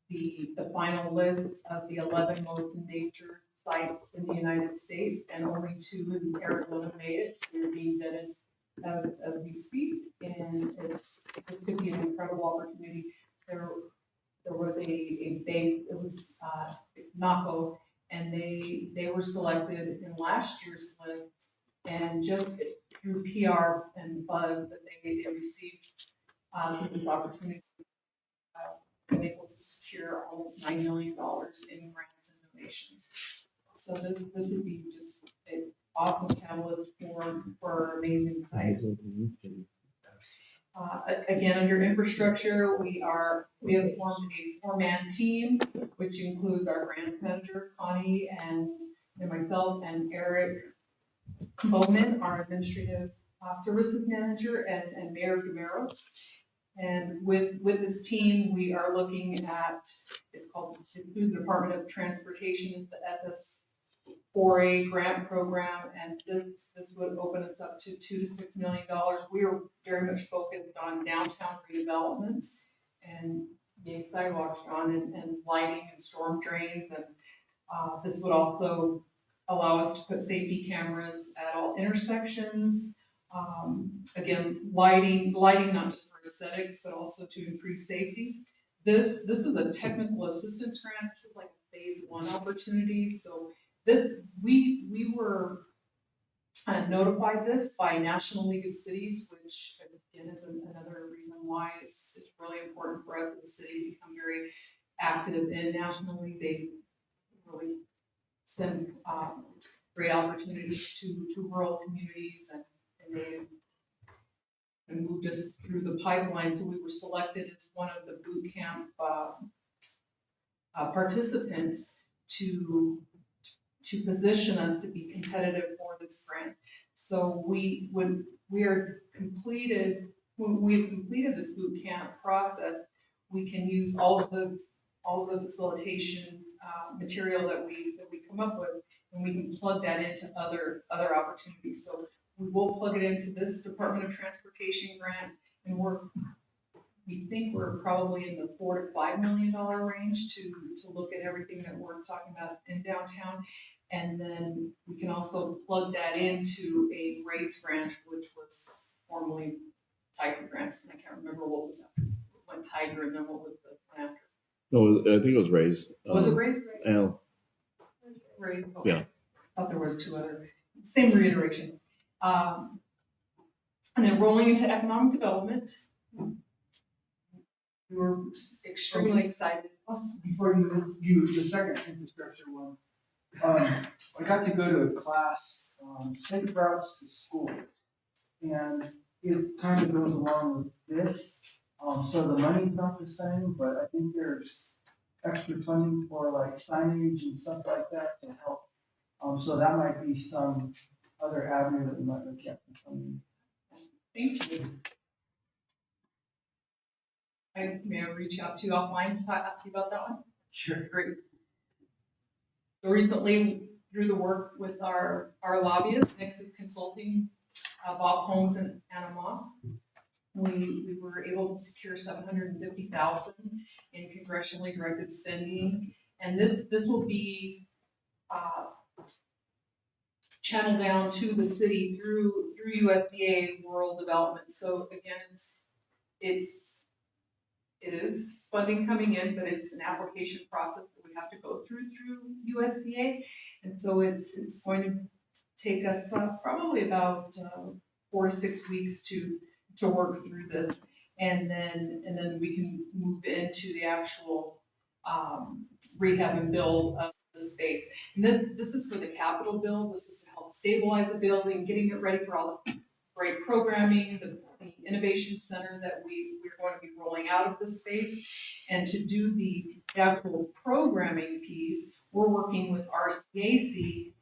the final list of the 11 most endangered sites in the United States, and only 2 in Arizona made it. We're being vetted as we speak, and it could be an incredible opportunity. There was a base, it was, NACO, and they were selected in last year's list, and just through PR and buzz that they received, this opportunity, been able to secure almost $9 million in grants and donations. So this would be just an awesome catalyst for our amazing site. Again, under infrastructure, we have formed a four-man team, which includes our grant manager, Connie, and myself, and Eric Bowman, our administrative services manager, and Mayor Gumeros. And with this team, we are looking at, it's called the Department of Transportation, is the SS4A grant program, and this would open us up to $2 to $6 million. We are very much focused on downtown redevelopment and getting sidewalks on, and lighting and storm drains, and this would also allow us to put safety cameras at all intersections. Again, lighting not just for aesthetics, but also to increase safety. This is a technical assistance grant. This is like a phase 1 opportunity. So we were notified this by National League of Cities, which again is another reason why it's really important for us as a city to become very active in National League. They really send great opportunities to rural communities, and they moved us through the pipeline. So we were selected as one of the boot camp participants to position us to be competitive for this grant. So when we have completed this boot camp process, we can use all of the facilitation material that we come up with, and we can plug that into other opportunities. So we will plug it into this Department of Transportation grant, and we think we're probably in the $4 to $5 million range to look at everything that we're talking about in downtown. And then we can also plug that into a RAISE grant, which was formerly Tiger grants, and I can't remember what was after. One Tiger, and then what was the one after? No, I think it was RAISE. Was it RAISE? RAISE, okay. Yeah. I thought there was two other, same reiteration. And then rolling into economic development. We were extremely excited. Before you do the second infrastructure one, I got to go to a class, Safe Routes to School, and it kind of goes along with this. So the money's not the same, but I think there's extra funding for like signage and stuff like that to help. So that might be some other avenue that we might look at for funding. Thank you. May I reach out to you offline to ask you about that one? Sure. Great. So recently, through the work with our lobbyists, Nexus Consulting, Bob Holmes and Anna Ma, we were able to secure $750,000 in congressionally directed spending, and this will be channeled down to the city through USDA rural development. So again, it is funding coming in, but it's an application process that we have to go through USDA, and so it's going to take us probably about 4 to 6 weeks to work through this, and then we can move into the actual rehab and build of the space. And this is for the capital build. This is to help stabilize the building, getting it ready for all the great programming, the innovation center that we're going to be rolling out of this space. And to do the actual programming piece, we're working with RCAC,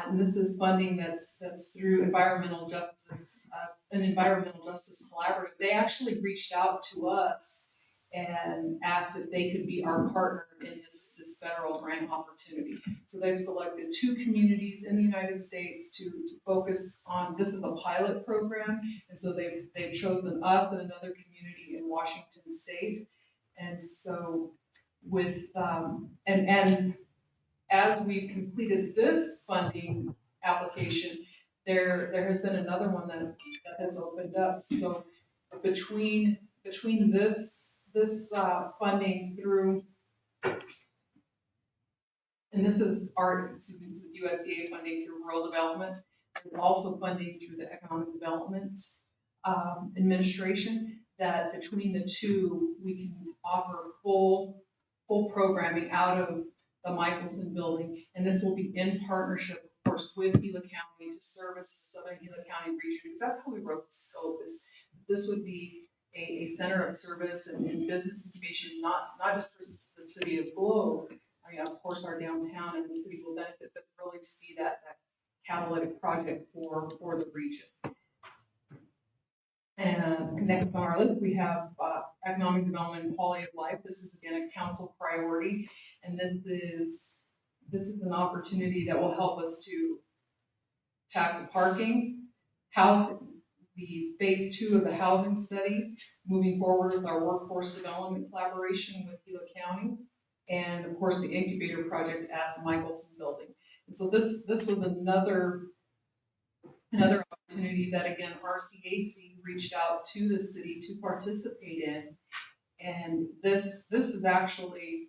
and this is funding that's through environmental justice, an environmental justice collaborative. They actually reached out to us and asked if they could be our partner in this federal grant opportunity. So they've selected 2 communities in the United States to focus on. This is a pilot program, and so they've chosen us and another community in Washington State. And so with and as we've completed this funding application, there has been another one that has opened up. So between this funding through, and this is USDA funding through rural development, and also funding through the economic development administration, that between the two, we can offer full programming out of the Michelson building. And this will be in partnership, of course, with Gila County to service the Southern Gila County region, because that's how we wrote the scope. Is this would be a center of service and business incubation, not just for the city of Globe. I mean, of course, our downtown and the city will benefit, but really to be that catalytic project for the region. And next on our list, we have economic development and quality of life. This is again a council priority, and this is an opportunity that will help us to tackle parking, housing, the phase 2 of the housing study, moving forward with our workforce development collaboration with Gila County, and of course the incubator project at the Michelson building. And so this was another opportunity that again RCAC reached out to the city to participate in, and this is actually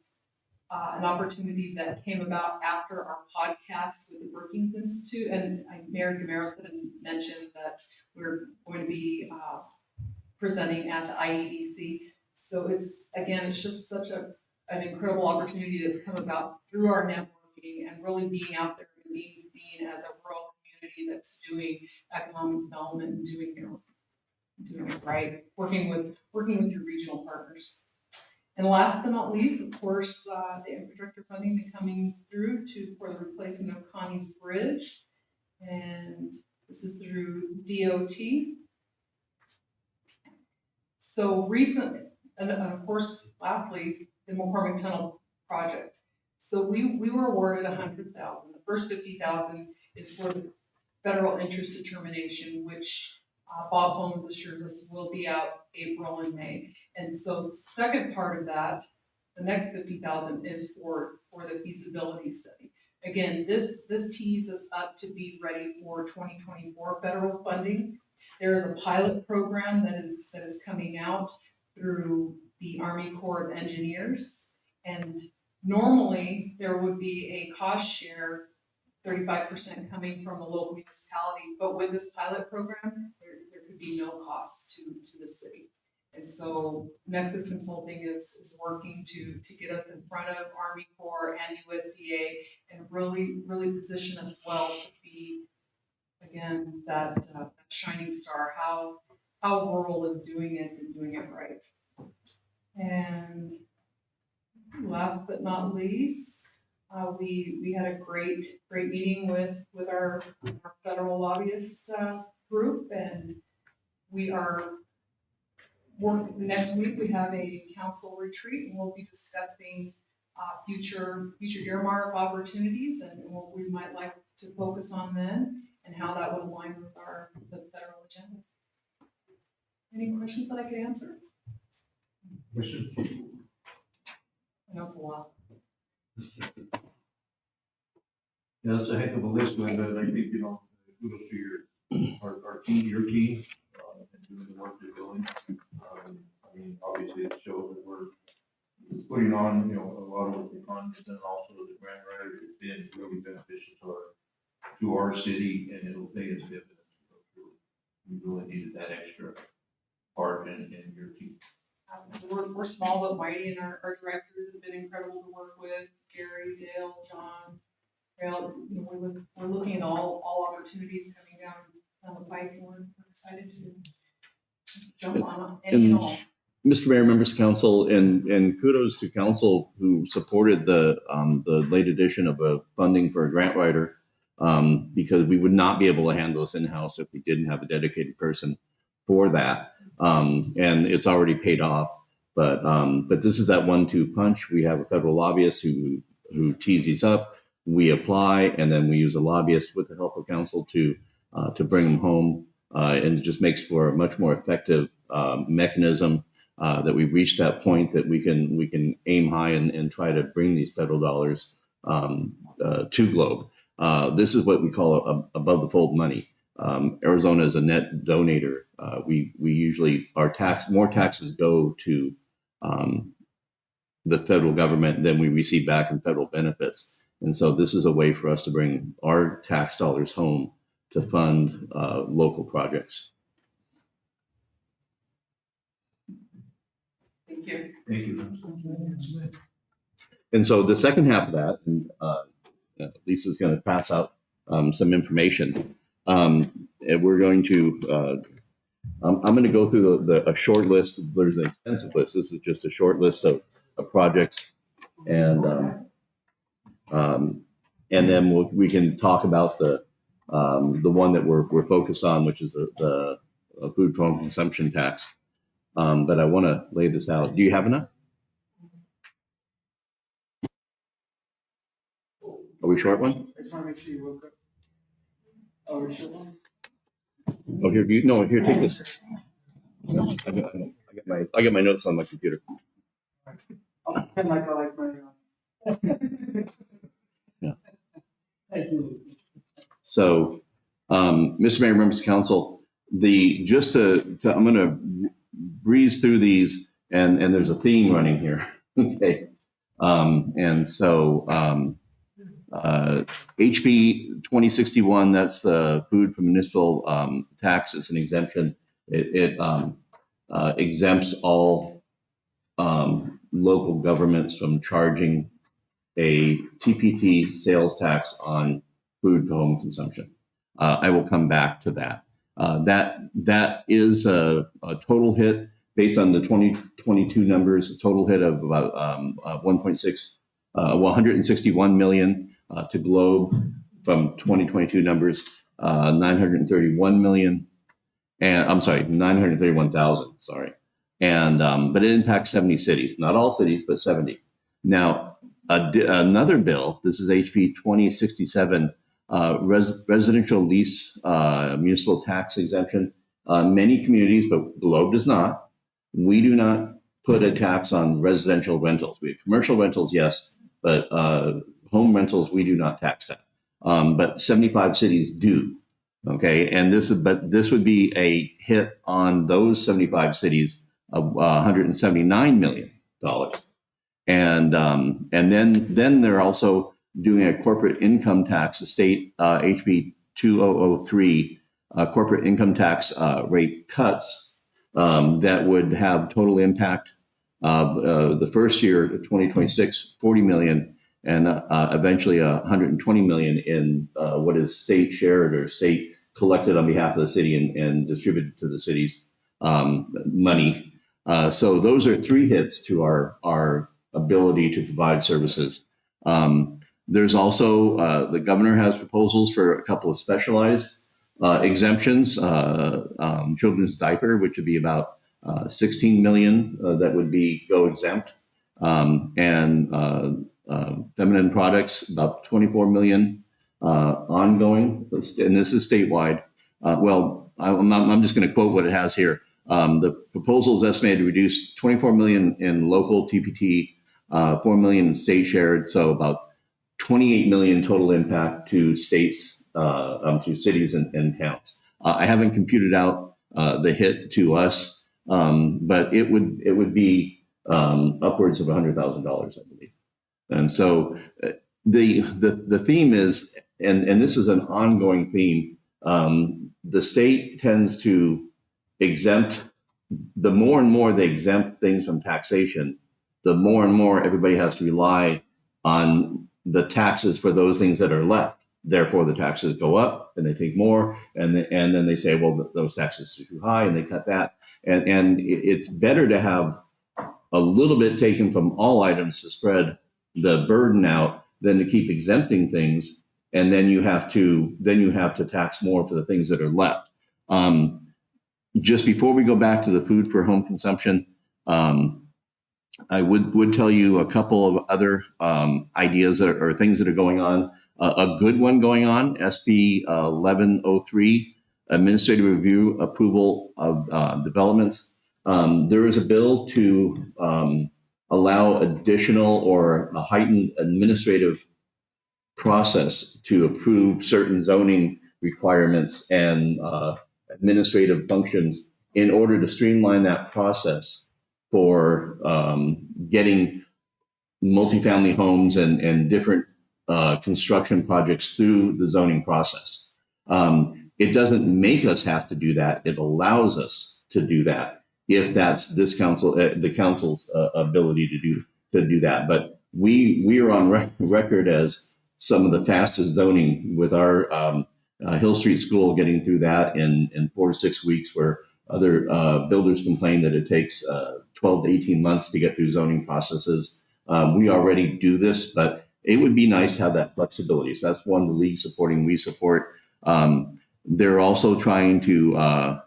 an opportunity that came about after our podcast with the Brookings Institute, and Mayor Gameros mentioned that we're going to be presenting at the IEDC. So it's just such an incredible opportunity that's come about through our networking and really being out there and being seen as a rural community that's doing economic development and doing it right, working with your regional partners. And last but not least, of course, the infrastructure funding coming through for the replacement of Connie's Bridge. And this is through DOT. So recently, and of course, lastly, the McCormick Tunnel project. So we were awarded $100,000. The first $50,000 is for the federal interest determination, which Bob Holmes assures us will be out April and May. And so the second part of that, the next $50,000 is for the feasibility study. Again, this tees us up to be ready for 2024 federal funding. There is a pilot program that is coming out through the Army Corps of Engineers, and normally there would be a cost share, 35% coming from the local municipality, but with this pilot program, there could be no cost to the city. And so Nexus Consulting is working to get us in front of Army Corps and USDA and really position us well to be, again, that shining star, how rural is doing it and doing it right. And last but not least, we had a great meeting with our federal lobbyist group, and we are next week we have a council retreat, and we'll be discussing future earmark opportunities and what we might like to focus on then, and how that would align with the federal agenda. Any questions that I could answer? Questions? I know it's a lot. Yeah, that's a heck of a list, Linda, and I think, kudos to our team, your team, and doing the work they're doing. I mean, obviously it shows that we're putting on, a lot of the content, and also the grant writer has been really beneficial to our city, and it'll pay its dividends. We really needed that extra part in your team. We're small but mighty, and our directors have been incredible to work with. Gary, Dale, John, Rail. We're looking at all opportunities coming down the pike, and we're excited to jump on any and all. Mr. Mayor, members of council, and kudos to council who supported the late addition of a funding for a grant writer, because we would not be able to handle this in-house if we didn't have a dedicated person for that. And it's already paid off, but this is that 1-2 punch. We have a federal lobbyist who tees these up. We apply, and then we use a lobbyist with the help of council to bring them home, and it just makes for a much more effective mechanism that we've reached that point that we can aim high and try to bring these federal dollars to Globe. This is what we call above the fold money. Arizona is a net donator. We usually more taxes go to the federal government than we receive back in federal benefits. And so this is a way for us to bring our tax dollars home to fund local projects. Thank you. Thank you. And so the second half of that, Lisa's going to pass out some information. And we're going to, I'm going to go through a short list. There's an extensive list. This is just a short list of projects. And then we can talk about the one that we're focused on, which is the food for home consumption tax. But I want to lay this out. Do you have enough? Are we short one? I just want to make sure you woke up. Oh, we're short one? Oh, here, here, take this. I got my notes on my computer. I'll pretend like I like my. Yeah. Thank you. So, Mr. Mayor, members of council, I'm going to breeze through these, and there's a theme running here. Okay. And so, HB 2061, that's the food for municipal tax. It's an exemption. It exempts all local governments from charging a TPT sales tax on food for home consumption. I will come back to that. That is a total hit based on the 2022 numbers, a total hit of about 161 million. To Globe from 2022 numbers, 931 million, and I'm sorry, 931,000. Sorry, and but it impacts 70 cities, not all cities, but 70. Now, another bill. This is HB 2067, residential lease municipal tax exemption. Many communities, but Globe does not. We do not put a tax on residential rentals. We have commercial rentals, yes, but home rentals, we do not tax that. But 75 cities do. Okay, and this would be a hit on those 75 cities of $179 million. And then they're also doing a corporate income tax, the state HB 2003 corporate income tax rate cuts that would have total impact of the first year, 2026, 40 million. And eventually 120 million in what is state shared or state collected on behalf of the city and distributed to the city's money. So those are three hits to our ability to provide services. There's also, the governor has proposals for a couple of specialized exemptions, children's diaper, which would be about 16 million that would go exempt. Feminine products, about 24 million ongoing, and this is statewide. I'm just going to quote what it has here. The proposal is estimated to reduce 24 million in local TPT, 4 million in state shared, so about 28 million total impact to states, to cities and towns. I haven't computed out the hit to us, but it would be upwards of $100,000, I believe. And so the theme is, and this is an ongoing theme, the state tends to exempt, the more and more they exempt things from taxation, the more and more everybody has to rely on the taxes for those things that are left. Therefore, the taxes go up and they take more, and then they say, well, those taxes are too high, and they cut that. And it's better to have a little bit taken from all items to spread the burden out than to keep exempting things, and then you have to tax more for the things that are left. Just before we go back to the food for home consumption, I would tell you a couple of other ideas or things that are going on. A good one going on, SB 1103, administrative review approval of developments. There is a bill to allow additional or a heightened administrative process to approve certain zoning requirements and administrative functions in order to streamline that process for getting multifamily homes and different construction projects through the zoning process. It doesn't make us have to do that. It allows us to do that if that's this council, the council's ability to do that. But we are on record as some of the fastest zoning with our Hill Street School getting through that in 4 to 6 weeks, where other builders complain that it takes 12 to 18 months to get through zoning processes. We already do this, but it would be nice to have that flexibility. So that's one the league supporting, we support. They're also trying to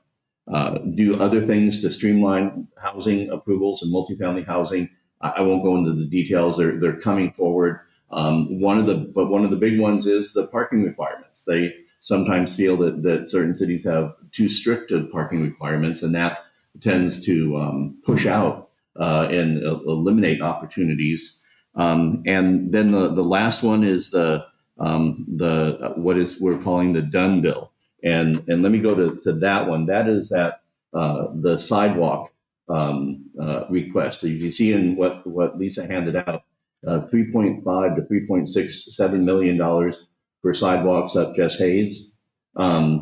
do other things to streamline housing approvals and multifamily housing. I won't go into the details. They're coming forward. One of the big ones is the parking requirements. They sometimes feel that certain cities have too strict of parking requirements, and that tends to push out and eliminate opportunities. And then the last one is the what is we're calling the Dunn Bill. And let me go to that one. That is the sidewalk request. So you can see in what Lisa handed out, $3.5 to $3.67 million for sidewalks up Jess Hayes.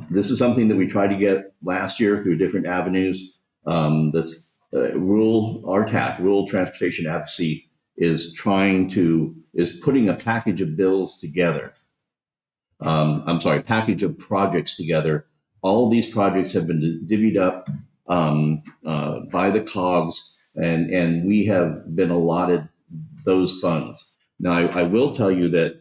This is something that we tried to get last year through different avenues. This RTAC, Rural Transportation Advocacy, is putting a package of bills together. Package of projects together. All these projects have been divvied up by the COGS, and we have been allotted those funds. Now, I will tell you that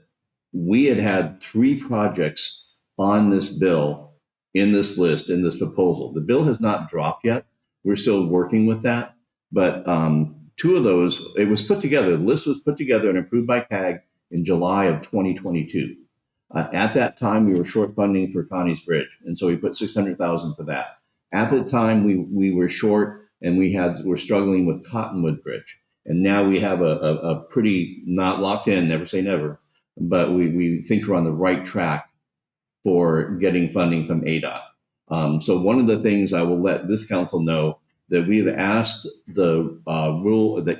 we had 3 projects on this bill, in this list, in this proposal. The bill has not dropped yet. We're still working with that. But 2 of those, it was put together, the list was put together and approved by CAG in July of 2022. At that time, we were short funding for Connie's Bridge, and so we put $600,000 for that. At the time, we were short, and we're struggling with Cottonwood Bridge, and now we have a pretty, not locked in, never say never, but we think we're on the right track for getting funding from ADOT. So one of the things I will let this council know that we have asked the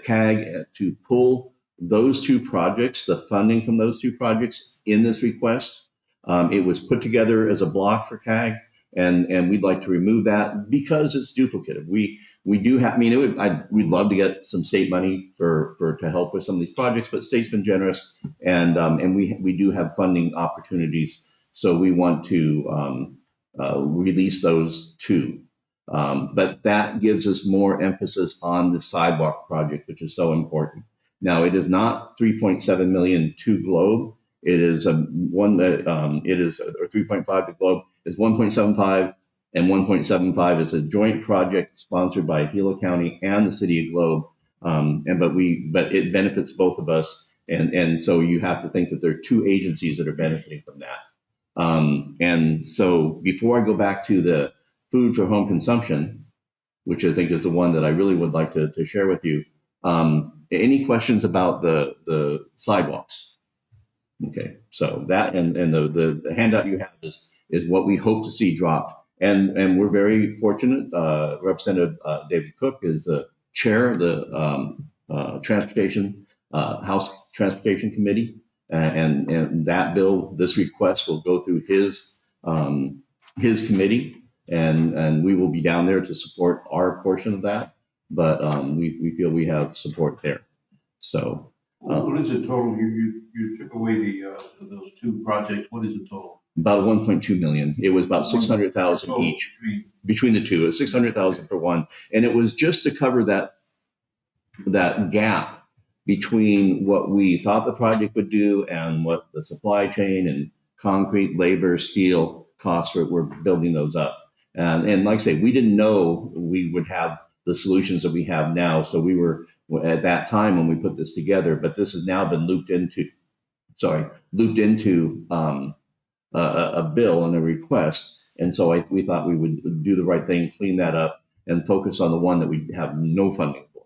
CAG to pull those 2 projects, the funding from those 2 projects in this request. It was put together as a block for CAG, and we'd like to remove that because it's duplicative. We do have, we'd love to get some state money to help with some of these projects, but state's been generous, and we do have funding opportunities. So we want to release those 2. But that gives us more emphasis on the sidewalk project, which is so important. Now, it is not 3.7 million to Globe. It is or 3.5 to Globe is 1.75, and 1.75 is a joint project sponsored by Gila County and the City of Globe. But it benefits both of us, and so you have to think that there are 2 agencies that are benefiting from that. And so before I go back to the food for home consumption, which I think is the one that I really would like to share with you. Any questions about the sidewalks? Okay, so that and the handout you have is what we hope to see dropped, and we're very fortunate. Representative David Cook is the chair of the Transportation House Transportation Committee, and that bill, this request will go through his committee, and we will be down there to support our portion of that. But we feel we have support there. So what is the total? You took away those 2 projects. What is the total? About 1.2 million. It was about 600,000 each between the 2. It's 600,000 for one, and it was just to cover that gap between what we thought the project would do and what the supply chain and concrete, labor, steel costs were building those up. And like I say, we didn't know we would have the solutions that we have now. So we were at that time when we put this together, but this has now been looped into a bill and a request. And so we thought we would do the right thing, clean that up, and focus on the one that we have no funding for.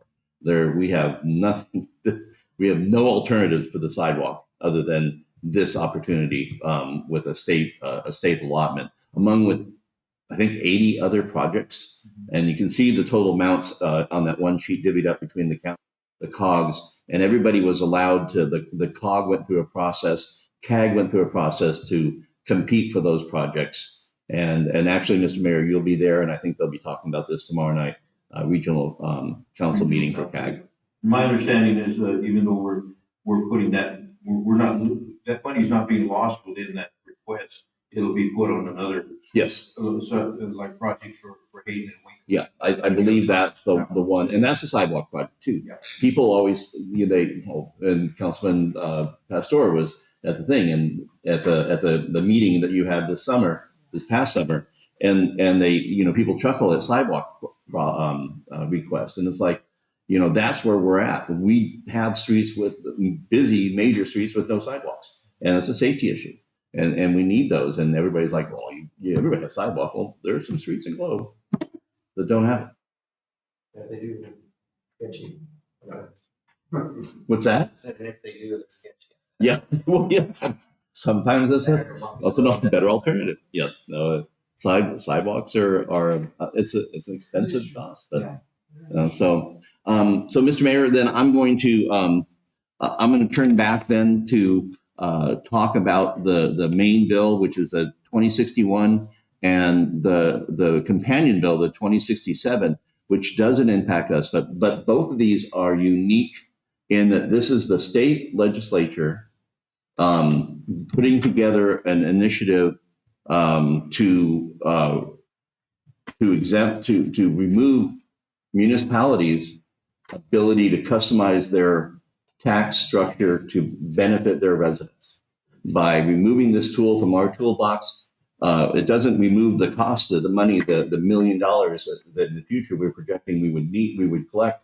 We have nothing. We have no alternatives for the sidewalk other than this opportunity with a state allotment, among with I think 80 other projects, and you can see the total amounts on that one sheet divvied up between the COGs, and everybody was allowed to. The COG went through a process, CAG went through a process to compete for those projects, and actually, Mr. Mayor, you'll be there, and I think they'll be talking about this tomorrow night, regional council meeting for CAG. My understanding is even though we're putting that, we're not, that money's not being lost within that request. It'll be put on another, Yes. like projects for Hayden and Wayne. Yeah, I believe that's the one, and that's a sidewalk project too. Yeah. People always, and Councilman Pastor was at the thing, and at the meeting that you had this past summer, and they, people chuckle at sidewalk requests, and it's like, that's where we're at. We have streets with busy major streets with no sidewalks, and it's a safety issue. And we need those. And everybody's like, well, everybody has sidewalk. Well, there are some streets in Globe that don't have it. Yeah, they do. Sketchy. What's that? Said if they do, they're sketchy. Yeah. Well, yeah. Sometimes that's a better alternative. Yes. No, sidewalks are it's an expensive cost, but so Mr. Mayor, then I'm going to turn back then to talk about the main bill, which is a 2061, and the companion bill, the 2067, which doesn't impact us, but both of these are unique in that this is the state legislature putting together an initiative to remove municipalities' ability to customize their tax structure to benefit their residents. By removing this tool from our toolbox, it doesn't remove the cost of the money, the $1 million that in the future we're projecting we would collect.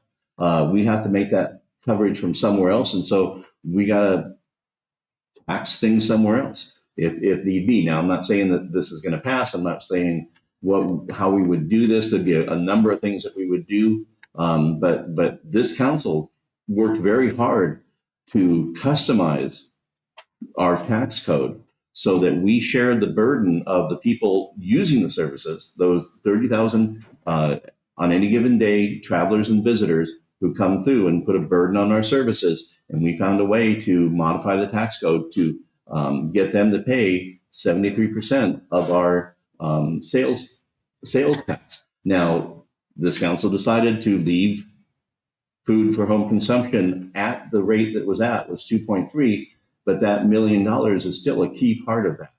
We have to make that coverage from somewhere else, and so we got to tax things somewhere else if need be. Now, I'm not saying that this is going to pass. I'm not saying how we would do this. There'd be a number of things that we would do, but this council worked very hard to customize our tax code so that we shared the burden of the people using the services, those 30,000 on any given day, travelers and visitors who come through and put a burden on our services. And we found a way to modify the tax code to get them to pay 73% of our sales tax. Now, this council decided to leave food for home consumption at the rate that was 2.3, but that $1 million is still a key part of that.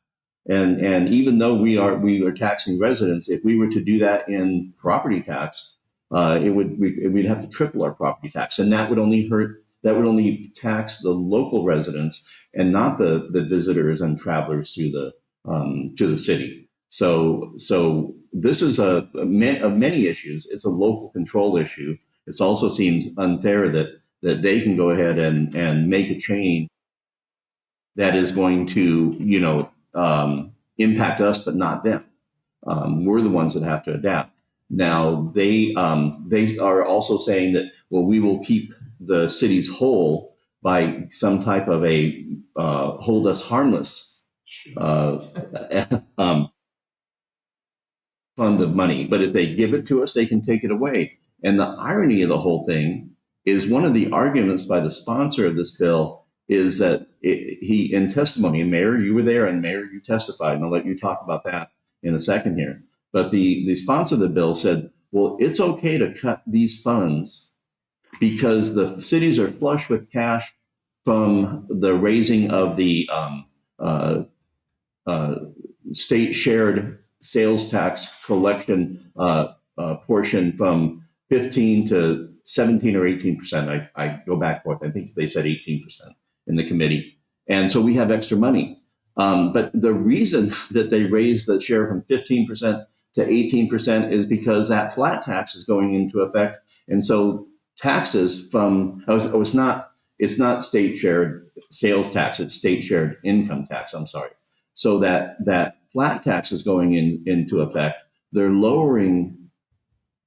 And even though we are taxing residents, if we were to do that in property tax, we'd have to triple our property tax, and that would only tax the local residents and not the visitors and travelers to the city. So this is of many issues. It's a local control issue. It also seems unfair that they can go ahead and make a change that is going to, impact us, but not them. We're the ones that have to adapt. Now, they are also saying that, well, we will keep the cities whole by some type of a hold us harmless fund of money. But if they give it to us, they can take it away. And the irony of the whole thing is one of the arguments by the sponsor of this bill is that he, in testimony, and Mayor, you were there, and Mayor, you testified, and I'll let you talk about that in a second here. But the sponsor of the bill said, well, it's okay to cut these funds because the cities are flush with cash from the raising of the state shared sales tax collection portion from 15 to 17 or 18%. I go back and forth. I think they said 18% in the committee. And so we have extra money. But the reason that they raised the share from 15% to 18% is because that flat tax is going into effect. And so taxes from, it's not state shared sales tax, it's state shared income tax, I'm sorry. So that flat tax is going into effect. They're lowering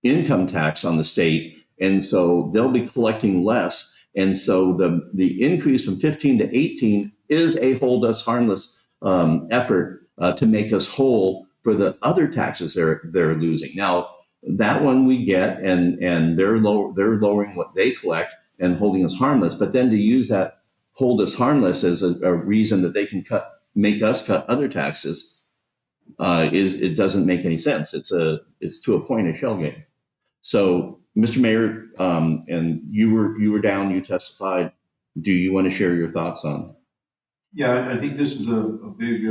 income tax on the state, and so they'll be collecting less. And so the increase from 15 to 18 is a hold us harmless effort to make us whole for the other taxes they're losing. Now, that one we get, and they're lowering what they collect and holding us harmless. But then to use that hold us harmless as a reason that they can make us cut other taxes it doesn't make any sense. It's to a point a shell game. So, Mr. Mayor, and you were down, you testified. Do you want to share your thoughts on? Yeah, I think this is a big,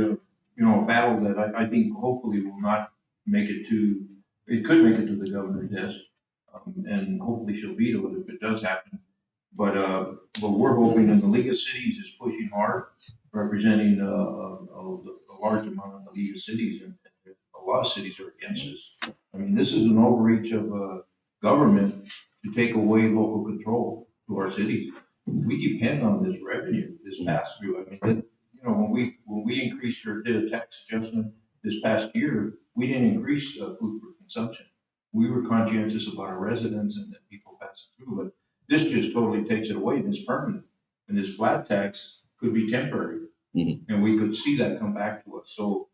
battle that I think hopefully will not make it to, it could make it to the governor's desk. And hopefully she'll veto it if it does happen. But we're hoping, and the League of Cities is pushing hard, representing a large amount of the League of Cities, and a lot of cities are against this. I mean, this is an overreach of government to take away local control to our cities. We depend on this revenue, this pass through. I mean, when we increased or did a tax adjustment this past year, we didn't increase food for consumption. We were conscientious about our residents and that people pass through, but this just totally takes it away. This permanent, and this flat tax could be temporary, and we could see that come back to us. So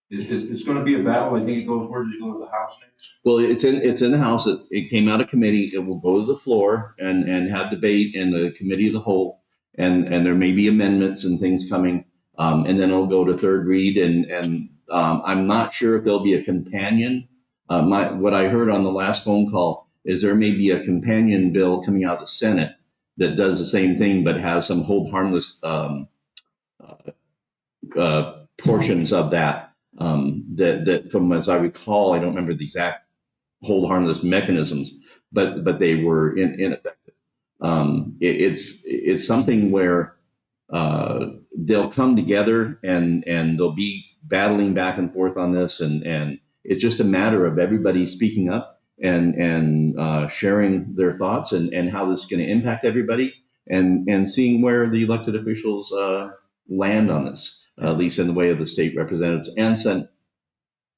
it's going to be a battle. I think it goes. Where does it go to the House next? Well, it's in the House. It came out of committee. It will go to the floor and have debate in the committee of the whole, and there may be amendments and things coming, and then it'll go to third read. And I'm not sure if there'll be a companion. What I heard on the last phone call is there may be a companion bill coming out of the Senate that does the same thing, but has some hold harmless portions of that. That from as I recall, I don't remember the exact hold harmless mechanisms, but they were ineffective. It's something where they'll come together and they'll be battling back and forth on this, and it's just a matter of everybody speaking up and sharing their thoughts and how this is going to impact everybody, and seeing where the elected officials land on this. At least in the way of the state representatives and Senate.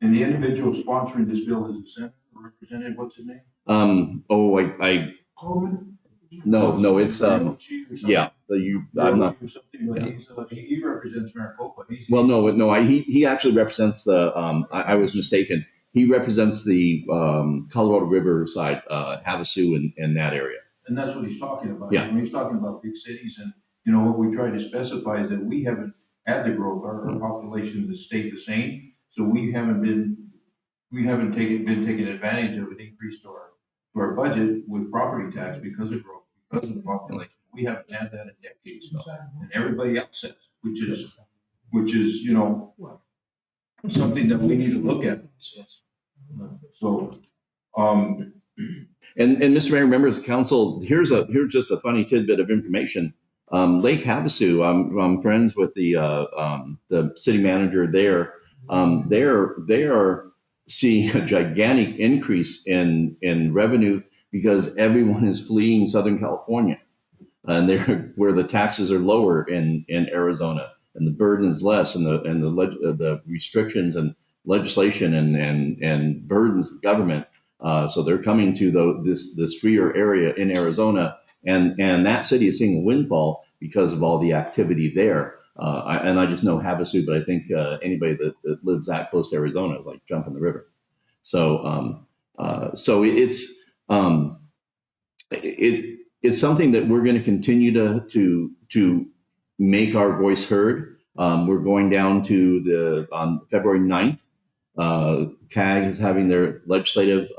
And the individual sponsoring this bill is the Senate representative. What's his name? Coleman? No, it's yeah. I'm not. He represents Maricopa. He actually represents the. I was mistaken. He represents the Colorado River side, Havasu, and that area. And that's what he's talking about. Yeah. When he's talking about big cities, and what we try to specify is that we haven't had the growth. Our population has stayed the same, so we haven't been taking advantage of an increase to our budget with property tax because of growth, because of the population. We haven't had that in decades, and everybody else has, which is something that we need to look at. So, and Mr. Mayor, members of council, here's just a funny tidbit of information. Lake Havasu, I'm friends with the city manager there. They are seeing a gigantic increase in revenue because everyone is fleeing Southern California, and they're where the taxes are lower in Arizona, and the burden is less, and the restrictions and legislation and burdens of government. So they're coming to this freer area in Arizona. And that city is seeing a windfall because of all the activity there. And I just know Havasu, but I think anybody that lives that close to Arizona is like jumping the river. So it's something that we're going to continue to make our voice heard. We're going down to on February 9th. CAG is having their legislative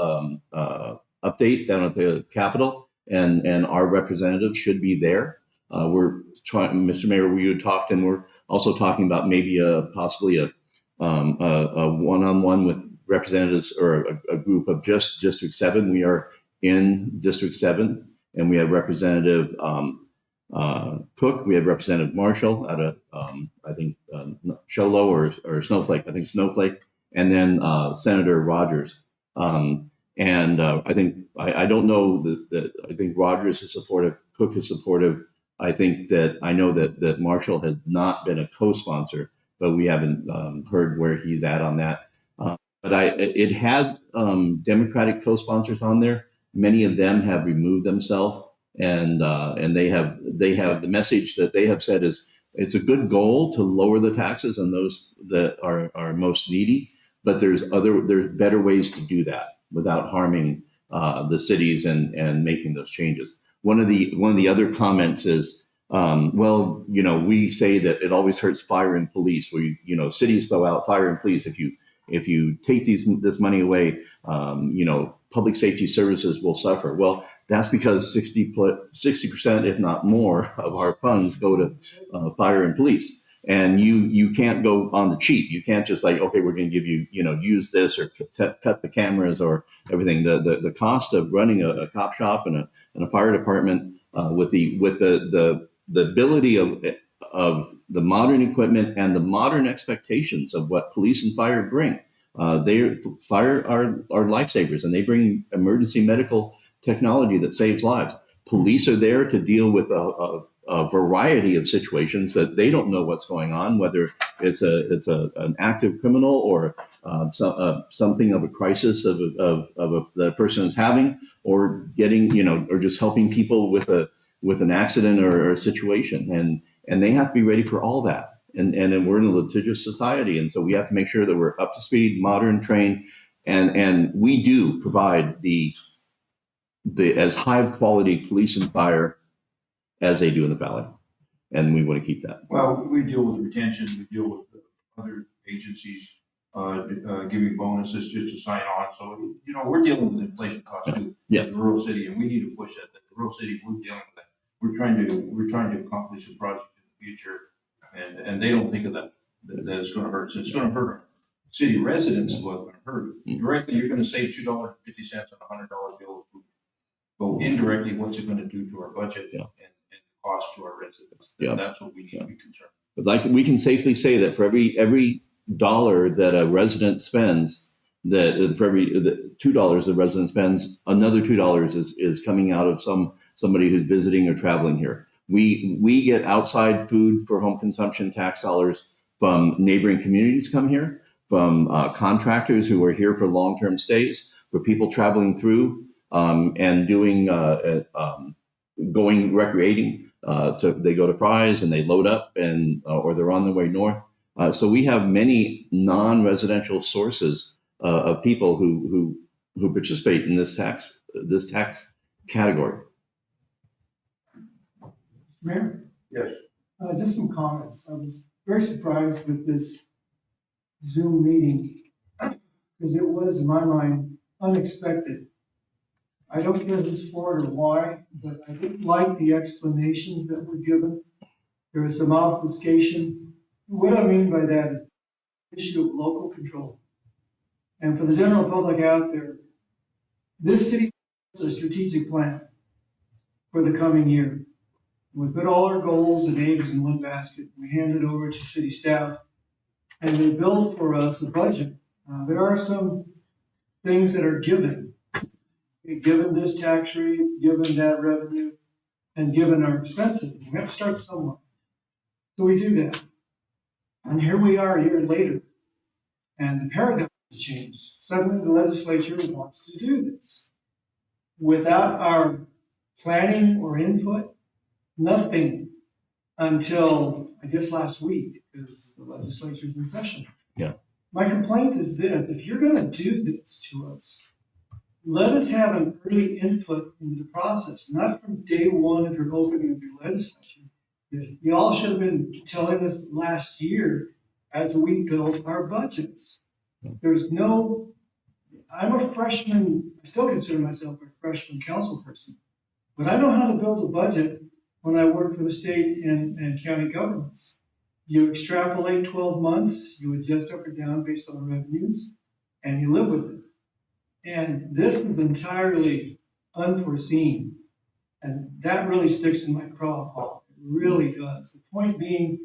update down at the Capitol. And our representatives should be there. We're trying, Mr. Mayor, we had talked, and we're also talking about maybe possibly a one-on-one with representatives or a group of just District 7. We are in District 7, and we have Representative Cook. We have Representative Marshall out of I think Sholo or Snowflake. I think Snowflake, and then Senator Rogers. And I think I don't know that I think Rogers is supportive, Cook is supportive. I know that Marshall has not been a co-sponsor, but we haven't heard where he's at on that. But it had Democratic co-sponsors on there. Many of them have removed themselves, and they have the message that they have said is it's a good goal to lower the taxes on those that are most needy, but there's better ways to do that without harming the cities and making those changes. One of the other comments is, well, we say that it always hurts fire and police. Cities throw out fire and police. If you take this money away, public safety services will suffer. Well, that's because 60%, if not more, of our funds go to fire and police. And you can't go on the cheap. You can't just like, okay, we're going to give you, use this or cut the cameras or everything. The cost of running a cop shop and a fire department with the ability of the modern equipment and the modern expectations of what police and fire bring. Fire are lifesavers, and they bring emergency medical technology that saves lives. Police are there to deal with a variety of situations that they don't know what's going on, whether it's an active criminal or something of a crisis that a person is having, or getting or just helping people with an accident or a situation, and they have to be ready for all that. And we're in a litigious society, and so we have to make sure that we're up to speed, modern, trained, and we do provide the as high quality police and fire as they do in the valley, and we want to keep that. Well, we deal with retention, we deal with other agencies giving bonuses just to sign on. So we're dealing with inflation costs too. Yeah. As a rural city, and we need to push that. The rural city, we're dealing with that. We're trying to accomplish a project in the future, and they don't think of that it's going to hurt. So it's going to hurt city residents. Is what's going to hurt. Directly, you're going to save $2.50 on a $100 bill. But indirectly, what's it going to do to our budget and cost to our residents? Yeah. That's what we need to be concerned. But we can safely say that for every dollar that a resident spends, that for every $2 the resident spends, another $2 is coming out of somebody who's visiting or traveling here. We get outside food for home consumption tax dollars from neighboring communities come here, from contractors who are here for long-term stays, for people traveling through and doing going recreating. They go to Fry's and they load up or they're on their way north. So we have many non-residential sources of people who participate in this tax category. Mayor? Yes. Just some comments. I was very surprised with this Zoom meeting because it was, in my mind, unexpected. I don't care who's for it or why, but I didn't like the explanations that were given. There was some obfuscation. What I mean by that is the issue of local control. And for the general public out there, this city has a strategic plan for the coming year. We put all our goals and eggs in one basket. We hand it over to city staff, and they build for us a budget. There are some things that are given. Given this tax rate, given that revenue, and given our expenses, we have to start somewhere. So we do that. And here we are a year later, and the paradigm has changed. Suddenly the legislature wants to do this. Without our planning or input, nothing until, I guess, last week, because the legislature's in session. Yeah. My complaint is this: if you're going to do this to us, let us have an early input into the process, not from day one of your opening of your legislature. You all should have been telling us last year as we built our budgets. I'm a freshman, I still consider myself a freshman council person, but I know how to build a budget when I work for the state and county governments. You extrapolate 12 months, you adjust up or down based on the revenues, and you live with it. And this is entirely unforeseen. And that really sticks in my craw, Paul. It really does. The point being,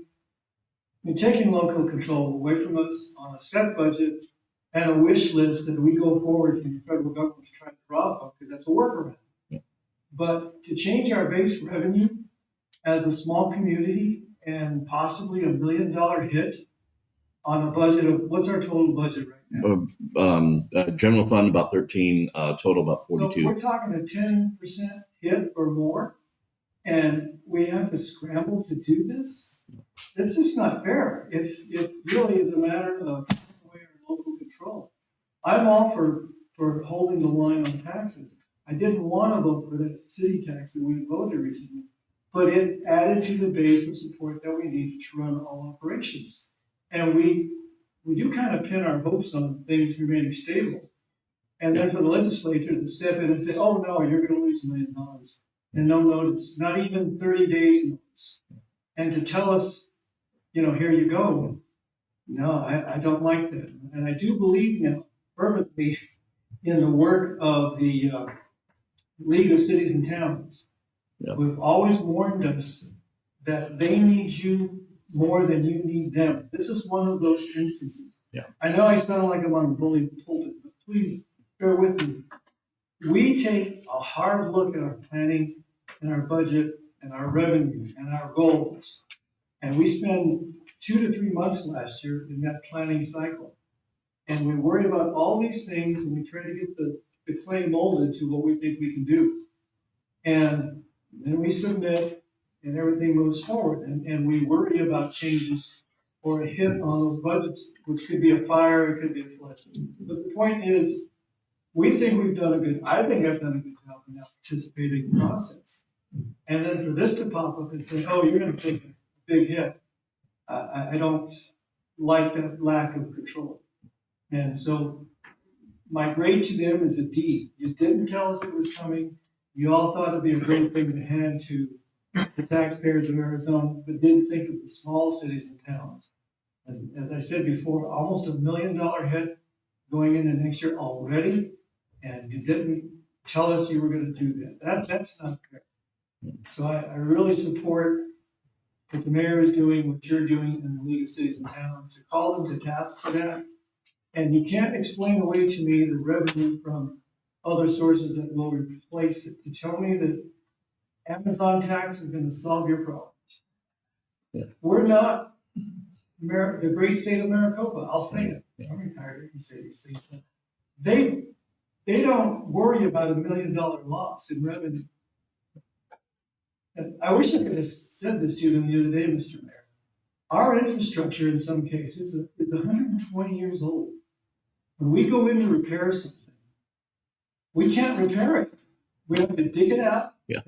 you're taking local control away from us on a set budget and a wish list that we go forward from the federal government to try to draw up, because that's a workaround. Yeah. But to change our base revenue as a small community and possibly $1 billion hit on a budget of, what's our total budget right now? General fund about 13, total about 42. So we're talking a 10% hit or more and we have to scramble to do this. It's just not fair. It really is a matter of local control. I'm all for holding the line on taxes. I didn't want to vote for the city tax that we voted recently, but it added to the base of support that we need to run all operations. And we do kind of pin our hopes on things remaining stable. And then for the legislature to step in and say, oh no, you're gonna lose $1 million. And no notice, not even 30 days notice. And to tell us, here you go. No, I don't like that. And I do believe now fervently in the work of the League of Cities and Towns. Yeah. Who've always warned us that they need you more than you need them. This is one of those instances. Yeah. I know I sound like I'm on the bully pulpit, but please bear with me. We take a hard look at our planning and our budget and our revenue and our goals. And we spent 2 to 3 months last year in that planning cycle. And we worry about all these things and we try to get the clay molded to what we think we can do. And then we submit and everything moves forward. And we worry about changes or a hit on those budgets, which could be a fire, it could be a flood. But the point is, we think we've done I think I've done a good job in participating in the process. And then for this to pop up and say, oh, you're going to take a big hit. I don't like that lack of control. And so my grade to them is a D. You didn't tell us it was coming. You all thought it'd be a great thing to hand to the taxpayers of Arizona, but didn't think of the small cities and towns. As I said before, almost $1 million hit going into next year already, and you didn't tell us you were going to do that. That's not fair. So I really support what the mayor is doing, what you're doing in the League of Cities and Towns, to call them to task for that. And you can't explain away to me the revenue from other sources that will replace it. To tell me that Amazon tax is going to solve your problems. Yeah. We're not the great state of Maricopa. I'll say it. I'm retired. You say these things. They don't worry about $1 million loss in revenue. And I wish I could have said this to you the other day, Mr. Mayor. Our infrastructure in some cases is 120 years old. When we go in to repair something, we can't repair it. We have to dig it out. Yeah.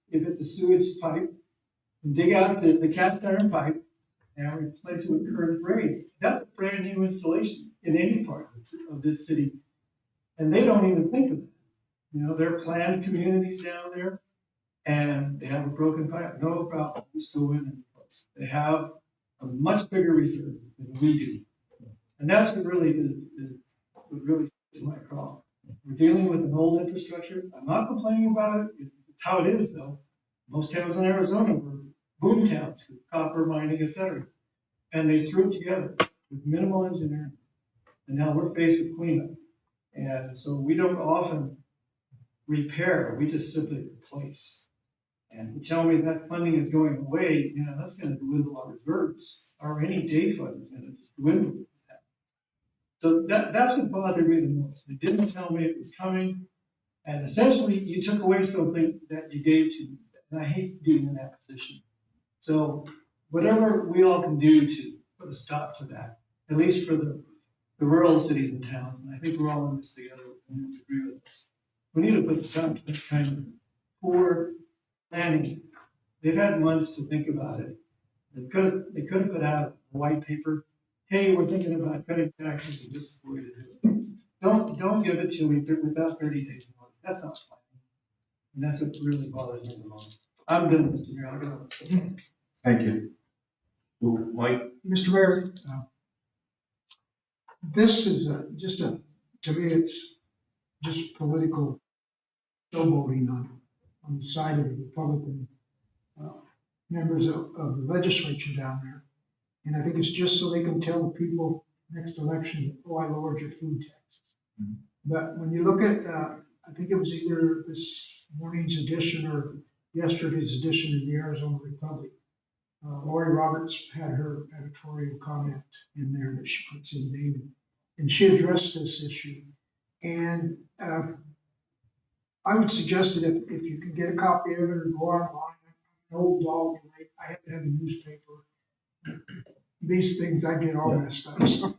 If it's a sewage pipe, dig out the cast iron pipe and replace it with current grade. That's a brand new installation in any part of this city. And they don't even think of it. They're planned communities down there and they have a broken pipe. No problem. Just go in and replace. They have a much bigger reserve than we do. And that's what really is my problem. We're dealing with an old infrastructure. I'm not complaining about it. It's how it is, though. Most towns in Arizona were boom towns with copper mining, etc. And they threw it together with minimal engineering. And now we're faced with cleanup. And so we don't often repair, we just simply replace. And you tell me that funding is going away, that's going to dwindle our reserves. Our rainy day fund is going to just dwindle. So that's what bothered me the most. They didn't tell me it was coming. And essentially, you took away something that you gave to me. And I hate being in that position. So whatever we all can do to put a stop to that, at least for the rural cities and towns, and I think we're all in this together, and we agree with this. We need to put a stop to that kind of poor planning. They've had months to think about it. They could have put out a white paper. Hey, we're thinking about cutting taxes, and this is the way to do it. Don't give it to me without 30 days notice. That's not planning. And that's what really bothers me the most. I'm done, Mr. Mayor. I'll get on this. Thank you. Mike? Mr. Mayor, this is to me, it's just political showboating on the side of the Republican members of the legislature down there. And I think it's just so they can tell the people next election, oh, I lowered your food taxes. Mm-hmm. But when you look at, I think it was either this morning's edition or yesterday's edition in the Arizona Republic, Lori Roberts had her editorial comment in there that she puts in daily, and she addressed this issue. And I would suggest that if you can get a copy of it or go online, old dog, and I have to have a newspaper. These things, I get all messed up, so.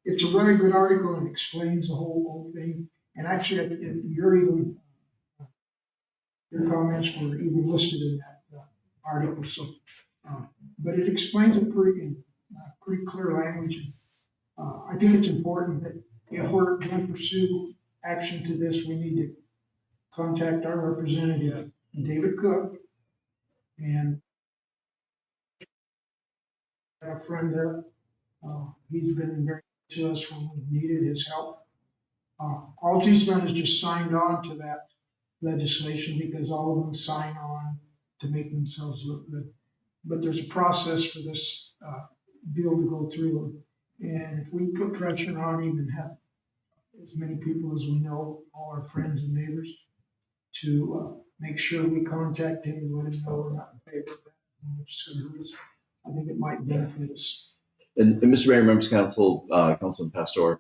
It's a very good article and explains the whole thing, and actually, your comments were even listed in that article, so. But it explains it pretty clear language. I think it's important that if we're going to pursue action to this, we need to contact our representative, David Cook, and our friend there. He's been very good to us when we needed his help. All he's done is just signed on to that legislation because all of them sign on to make themselves look good. But there's a process for this bill to go through. And if we put pressure on him and have as many people as we know, all our friends and neighbors, to make sure we contact him and let him know we're not in favor of that. I think it might benefit us. And Mr. Mayor, members of council, Councilman Pastor,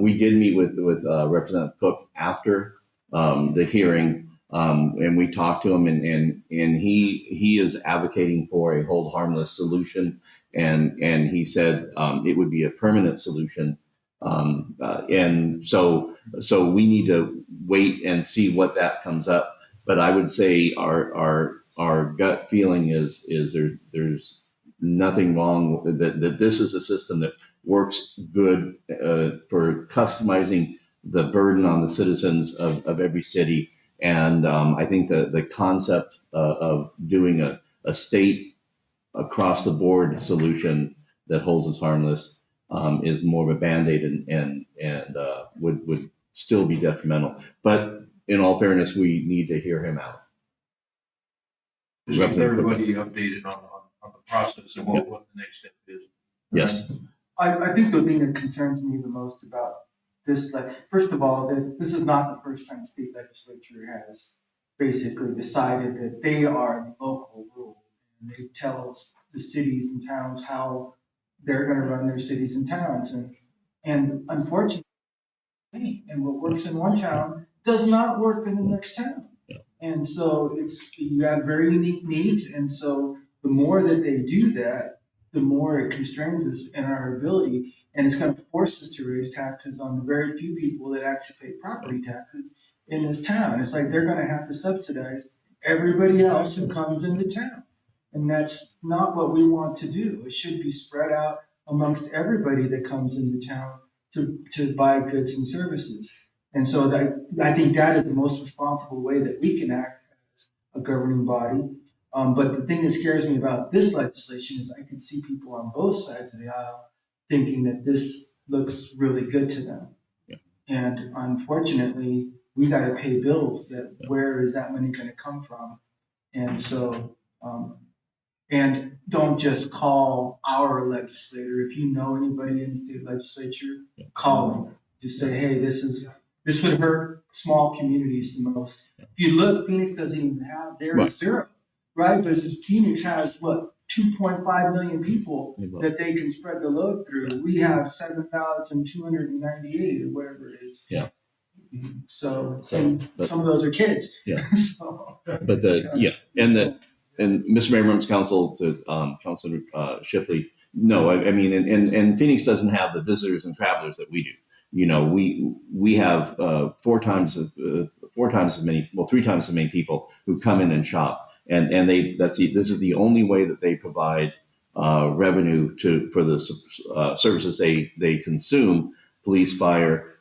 we did meet with Representative Cook after the hearing, and we talked to him, and he is advocating for a hold harmless solution, and he said it would be a permanent solution, and so we need to wait and see what that comes up. But I would say our gut feeling is there's nothing wrong that this is a system that works good for customizing the burden on the citizens of every city. And I think the concept of doing a state across the board solution that holds us harmless is more of a Band-Aid and would still be detrimental. But in all fairness, we need to hear him out. Just keep everybody updated on the process and what the next step is. Yes. I think the thing that concerns me the most about this, first of all, that this is not the first time the state legislature has basically decided that they are the local rule. And they tell the cities and towns how they're going to run their cities and towns. And unfortunately, and what works in one town does not work in the next town. And so you have very unique needs. And so the more that they do that, the more it constrains us in our ability, and it's going to force us to raise taxes on the very few people that actually pay property taxes in this town. It's like they're going to have to subsidize everybody else who comes into town. And that's not what we want to do. It should be spread out amongst everybody that comes into town to buy goods and services. And so I think that is the most responsible way that we can act as a governing body. But the thing that scares me about this legislation is I can see people on both sides of the aisle thinking that this looks really good to them. Yeah. And unfortunately, we got to pay bills. Where is that money going to come from? And so, and don't just call our legislator. If you know anybody in the state legislature, call them. Just say, hey, this would hurt small communities the most. If you look, Phoenix doesn't even have, they're zero. Right, but Phoenix has 2.5 million people that they can spread the load through. We have 7,298 or whatever it is. Yeah. So some of those are kids. Yeah. So. But and Mr. Mayor, members of council, to Councilor Shipley. No, I mean, and Phoenix doesn't have the visitors and travelers that we do. You know, we have 3 times as many people who come in and shop. And this is the only way that they provide revenue for the services they consume: police, fire,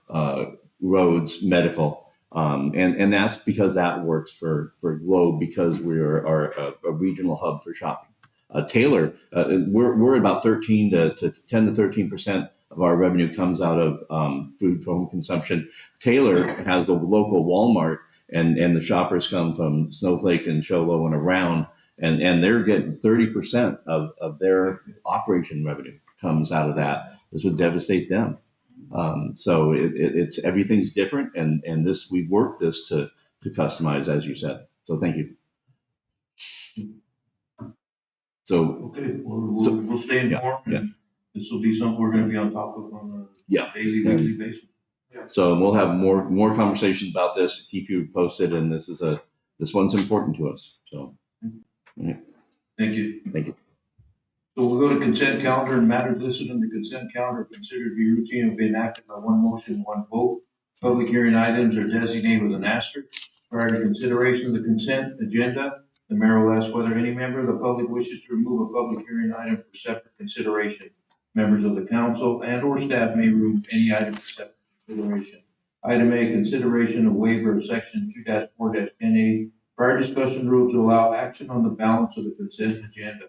roads, medical, and that's because that works for Globe, because we're a regional hub for shopping. Taylor, we're about 10 to 13% of our revenue comes out of food home consumption. Taylor has the local Walmart. And the shoppers come from Snowflake and Cholo and around, and they're getting 30% of their operation revenue comes out of that. This would devastate them. So it's everything's different, and we work this to customize, as you said. So thank you. So okay, we'll stay informed. Yeah. This will be something we're going to be on top of on a daily, weekly basis. So we'll have more conversations about this, keep you posted, and this is a this one's important to us. So, Thank you. thank you. So we'll go to consent calendar, and matters listed on the consent calendar considered to be routine and be enacted by one motion, one vote. Public hearing items are designated with an asterisk. Prior to consideration of the consent agenda, the mayor will ask whether any member of the public wishes to remove a public hearing item for separate consideration. Members of the council and or staff may remove any item for separate consideration. Item A, consideration of waiver of section 2-4-10A. Prior discussion rule to allow action on the balance of the consent agenda.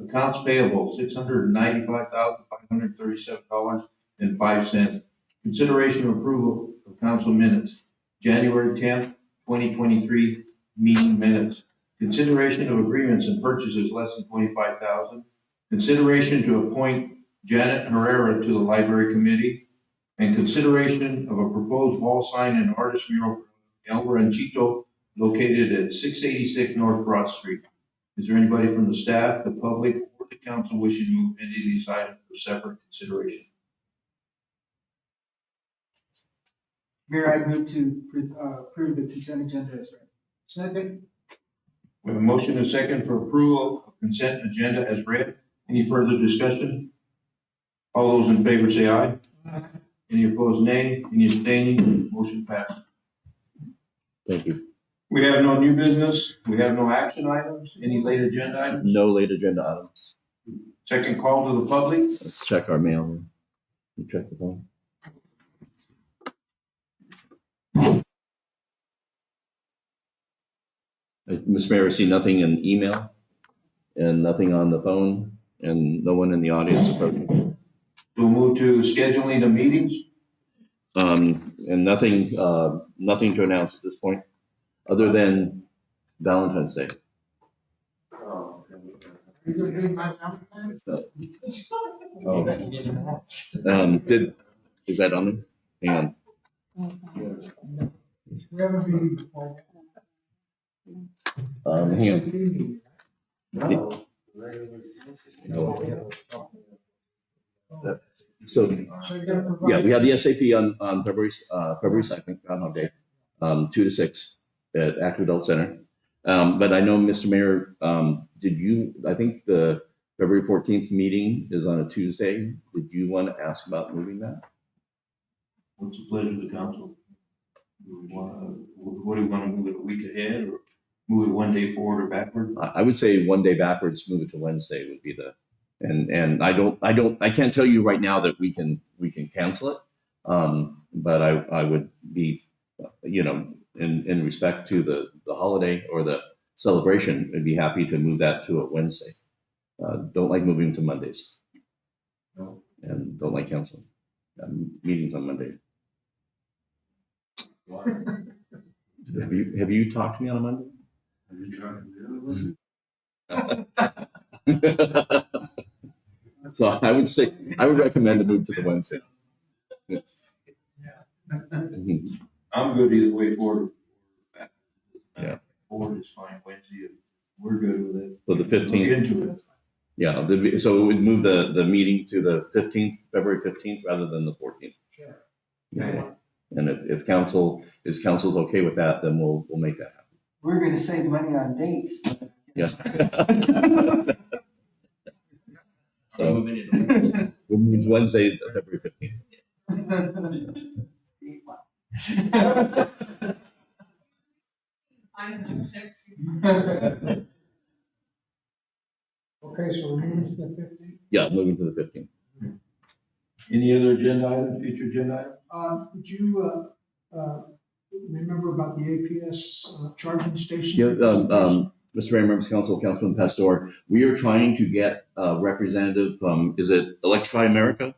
Accounts payable, $695,537.05. Consideration of approval of council minutes, January 10th, 2023 meeting minutes. Consideration of agreements and purchases less than $25,000. Consideration to appoint Janet Herrera to the library committee. And consideration of a proposed wall sign and artist mural for El Ranchito located at 686 North Broad Street. Is there anybody from the staff, the public, or the council wishing to move any of these items for separate consideration? Mayor, I move to approve the consent agenda as read. Second. We have a motion and a second for approval of consent agenda as read. Any further discussion? All those in favor say aye. Aye. Any opposed, nay. Any abstaining? Motion passed. Thank you. We have no new business. We have no action items. Any late agenda items? No late agenda items. Second call to the public. Let's check our mail. You check the phone. Ms. Mayor, I see nothing in email and nothing on the phone and no one in the audience approaching. We'll move to scheduling the meetings. And nothing, nothing to announce at this point, other than Valentine's Day. Are you gonna do my Valentine's? Is that on there? Hang on. We have a meeting before. Hang on. So, So you're gonna provide. yeah, we have the SAP on February 2nd, Groundhog Day, 2 to 6 at Active Adult Center. But I know, Mr. Mayor, I think the February 14th meeting is on a Tuesday. Did you want to ask about moving that? What's the pleasure of the council? What do you want to move it a week ahead or move it one day forward or backward? I would say one day backwards, move it to Wednesday would be and I can't tell you right now that we can cancel it. But I would be, in respect to the holiday or the celebration, I'd be happy to move that to a Wednesday. Don't like moving to Mondays. No. And don't like canceling meetings on Monday. Have you talked to me on a Monday? Have you tried to do it? So I would recommend to move to the Wednesday. I'm good either way forward. Yeah. Forward is fine. Wednesday, we're good with it. So the 15th. Look into it. Yeah, so we'd move the meeting to the 15th, February 15th, rather than the 14th. Sure. Yeah. And if council's okay with that, then we'll make that happen. We're gonna save money on dates. Yeah. So we'll move to Wednesday, February 15th. I'm texting. Okay, so we're moving to the 15th. Yeah, moving to the 15th. Any other agenda items, future agenda items? Did you, remember about the APS charging station? Yeah, Mr. Mayor, members of council, Councilman Pastor, we are trying to get a representative from, is it Electrify America?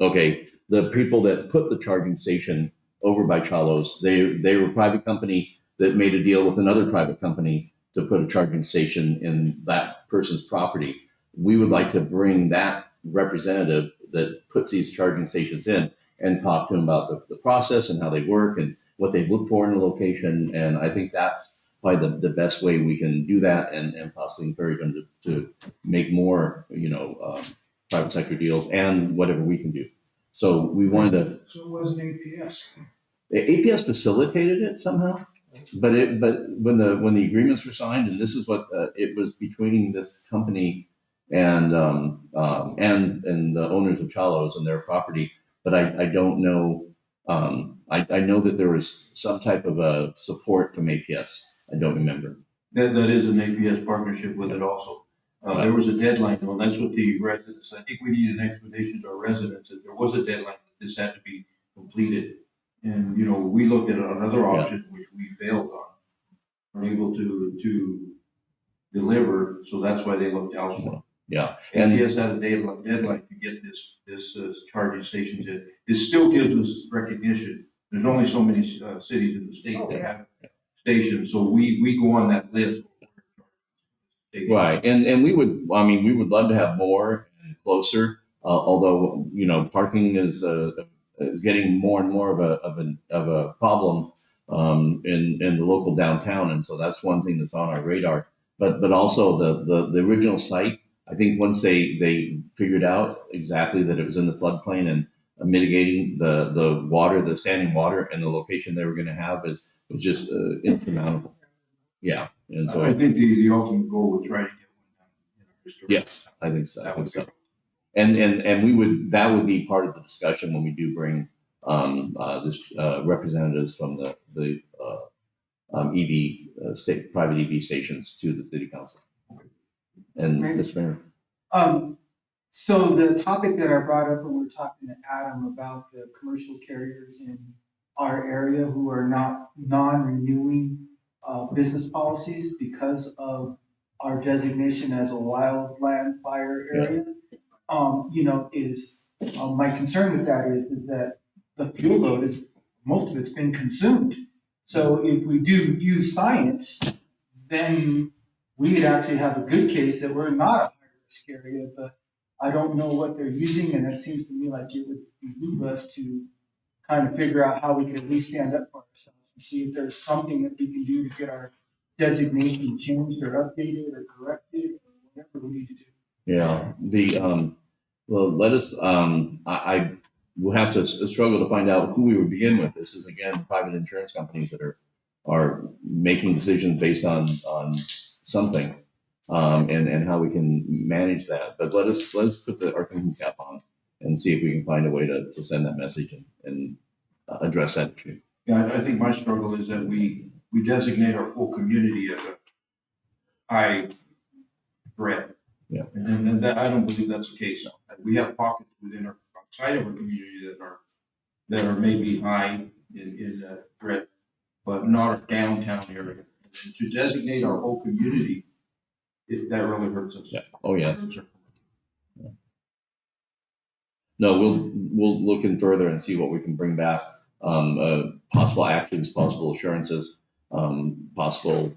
Okay, the people that put the charging station over by Chalos, they were a private company that made a deal with another private company to put a charging station in that person's property. We would like to bring that representative that puts these charging stations in and talk to them about the process and how they work and what they look for in a location. And I think that's probably the best way we can do that and possibly encourage them to make more, private sector deals and whatever we can do. So we wanted to. So it wasn't APS. APS facilitated it somehow. but when the agreements were signed, and this is what it was between this company and the owners of Chalos and their property, but I don't know. I know that there was some type of a support from APS. I don't remember. That is an APS partnership with it also. There was a deadline, and that's what the residents, I think we need an explanation to our residents, that there was a deadline, that this had to be completed. And, we looked at another option, which we failed on, unable to deliver, so that's why they looked elsewhere. Yeah, and APS had a deadline to get this charging stations in. This still gives us recognition. There's only so many cities in the state that have stations, so we go on that list. right, and we would love to have more and closer. Although parking is getting more and more of a problem in the local downtown, and so that's one thing that's on our radar. But also the original site. I think once they figured out exactly that it was in the floodplain and mitigating the water, the standing water, and the location they were going to have was just insurmountable. Yeah, and so I think the ultimate goal was trying to get one down in our historic. Yes, I think so. And that would be part of the discussion when we do bring this representatives from the EV private EV stations to the city council. And Mr. Mayor. So the topic that I brought up when we were talking to Adam about the commercial carriers in our area who are not non-renewing business policies because of our designation as a wildland fire area, is my concern with that is that the fuel load most of it's been consumed. So if we do use science, then we'd actually have a good case that we're not a high-risk area, but I don't know what they're using, and it seems to me like it would behoove us to kind of figure out how we can at least stand up for ourselves and see if there's something that we can do to get our designation changed or updated or corrected or whatever we need to do. Yeah, well, let us. I will have to struggle to find out who we would begin with. This is again private insurance companies that are making decisions based on something, and how we can manage that. But let's put our thinking cap on and see if we can find a way to send that message and address that issue. Yeah, I think my struggle is that we designate our whole community as a high threat. Yeah. And that, I don't believe that's the case. We have pockets within outside of our community that are maybe high in threat, but not our downtown area. And to designate our whole community, that really hurts us. Yeah. Oh, yes. Yeah. No, we'll look in further and see what we can bring back. Possible actions, possible assurances, possible,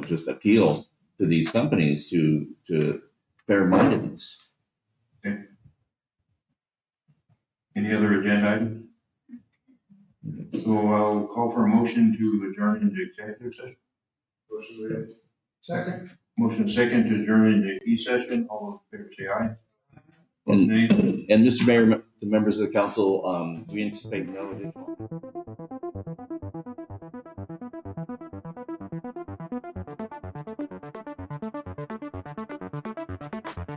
just appeal to these companies to fair-mindedness. Okay. Any other agenda items? So I'll call for a motion to adjourn into executive session. Motion. Second. Motion second to adjourn into E session. All those in favor say aye. And Mr. Mayor, the members of the council, we anticipate no additional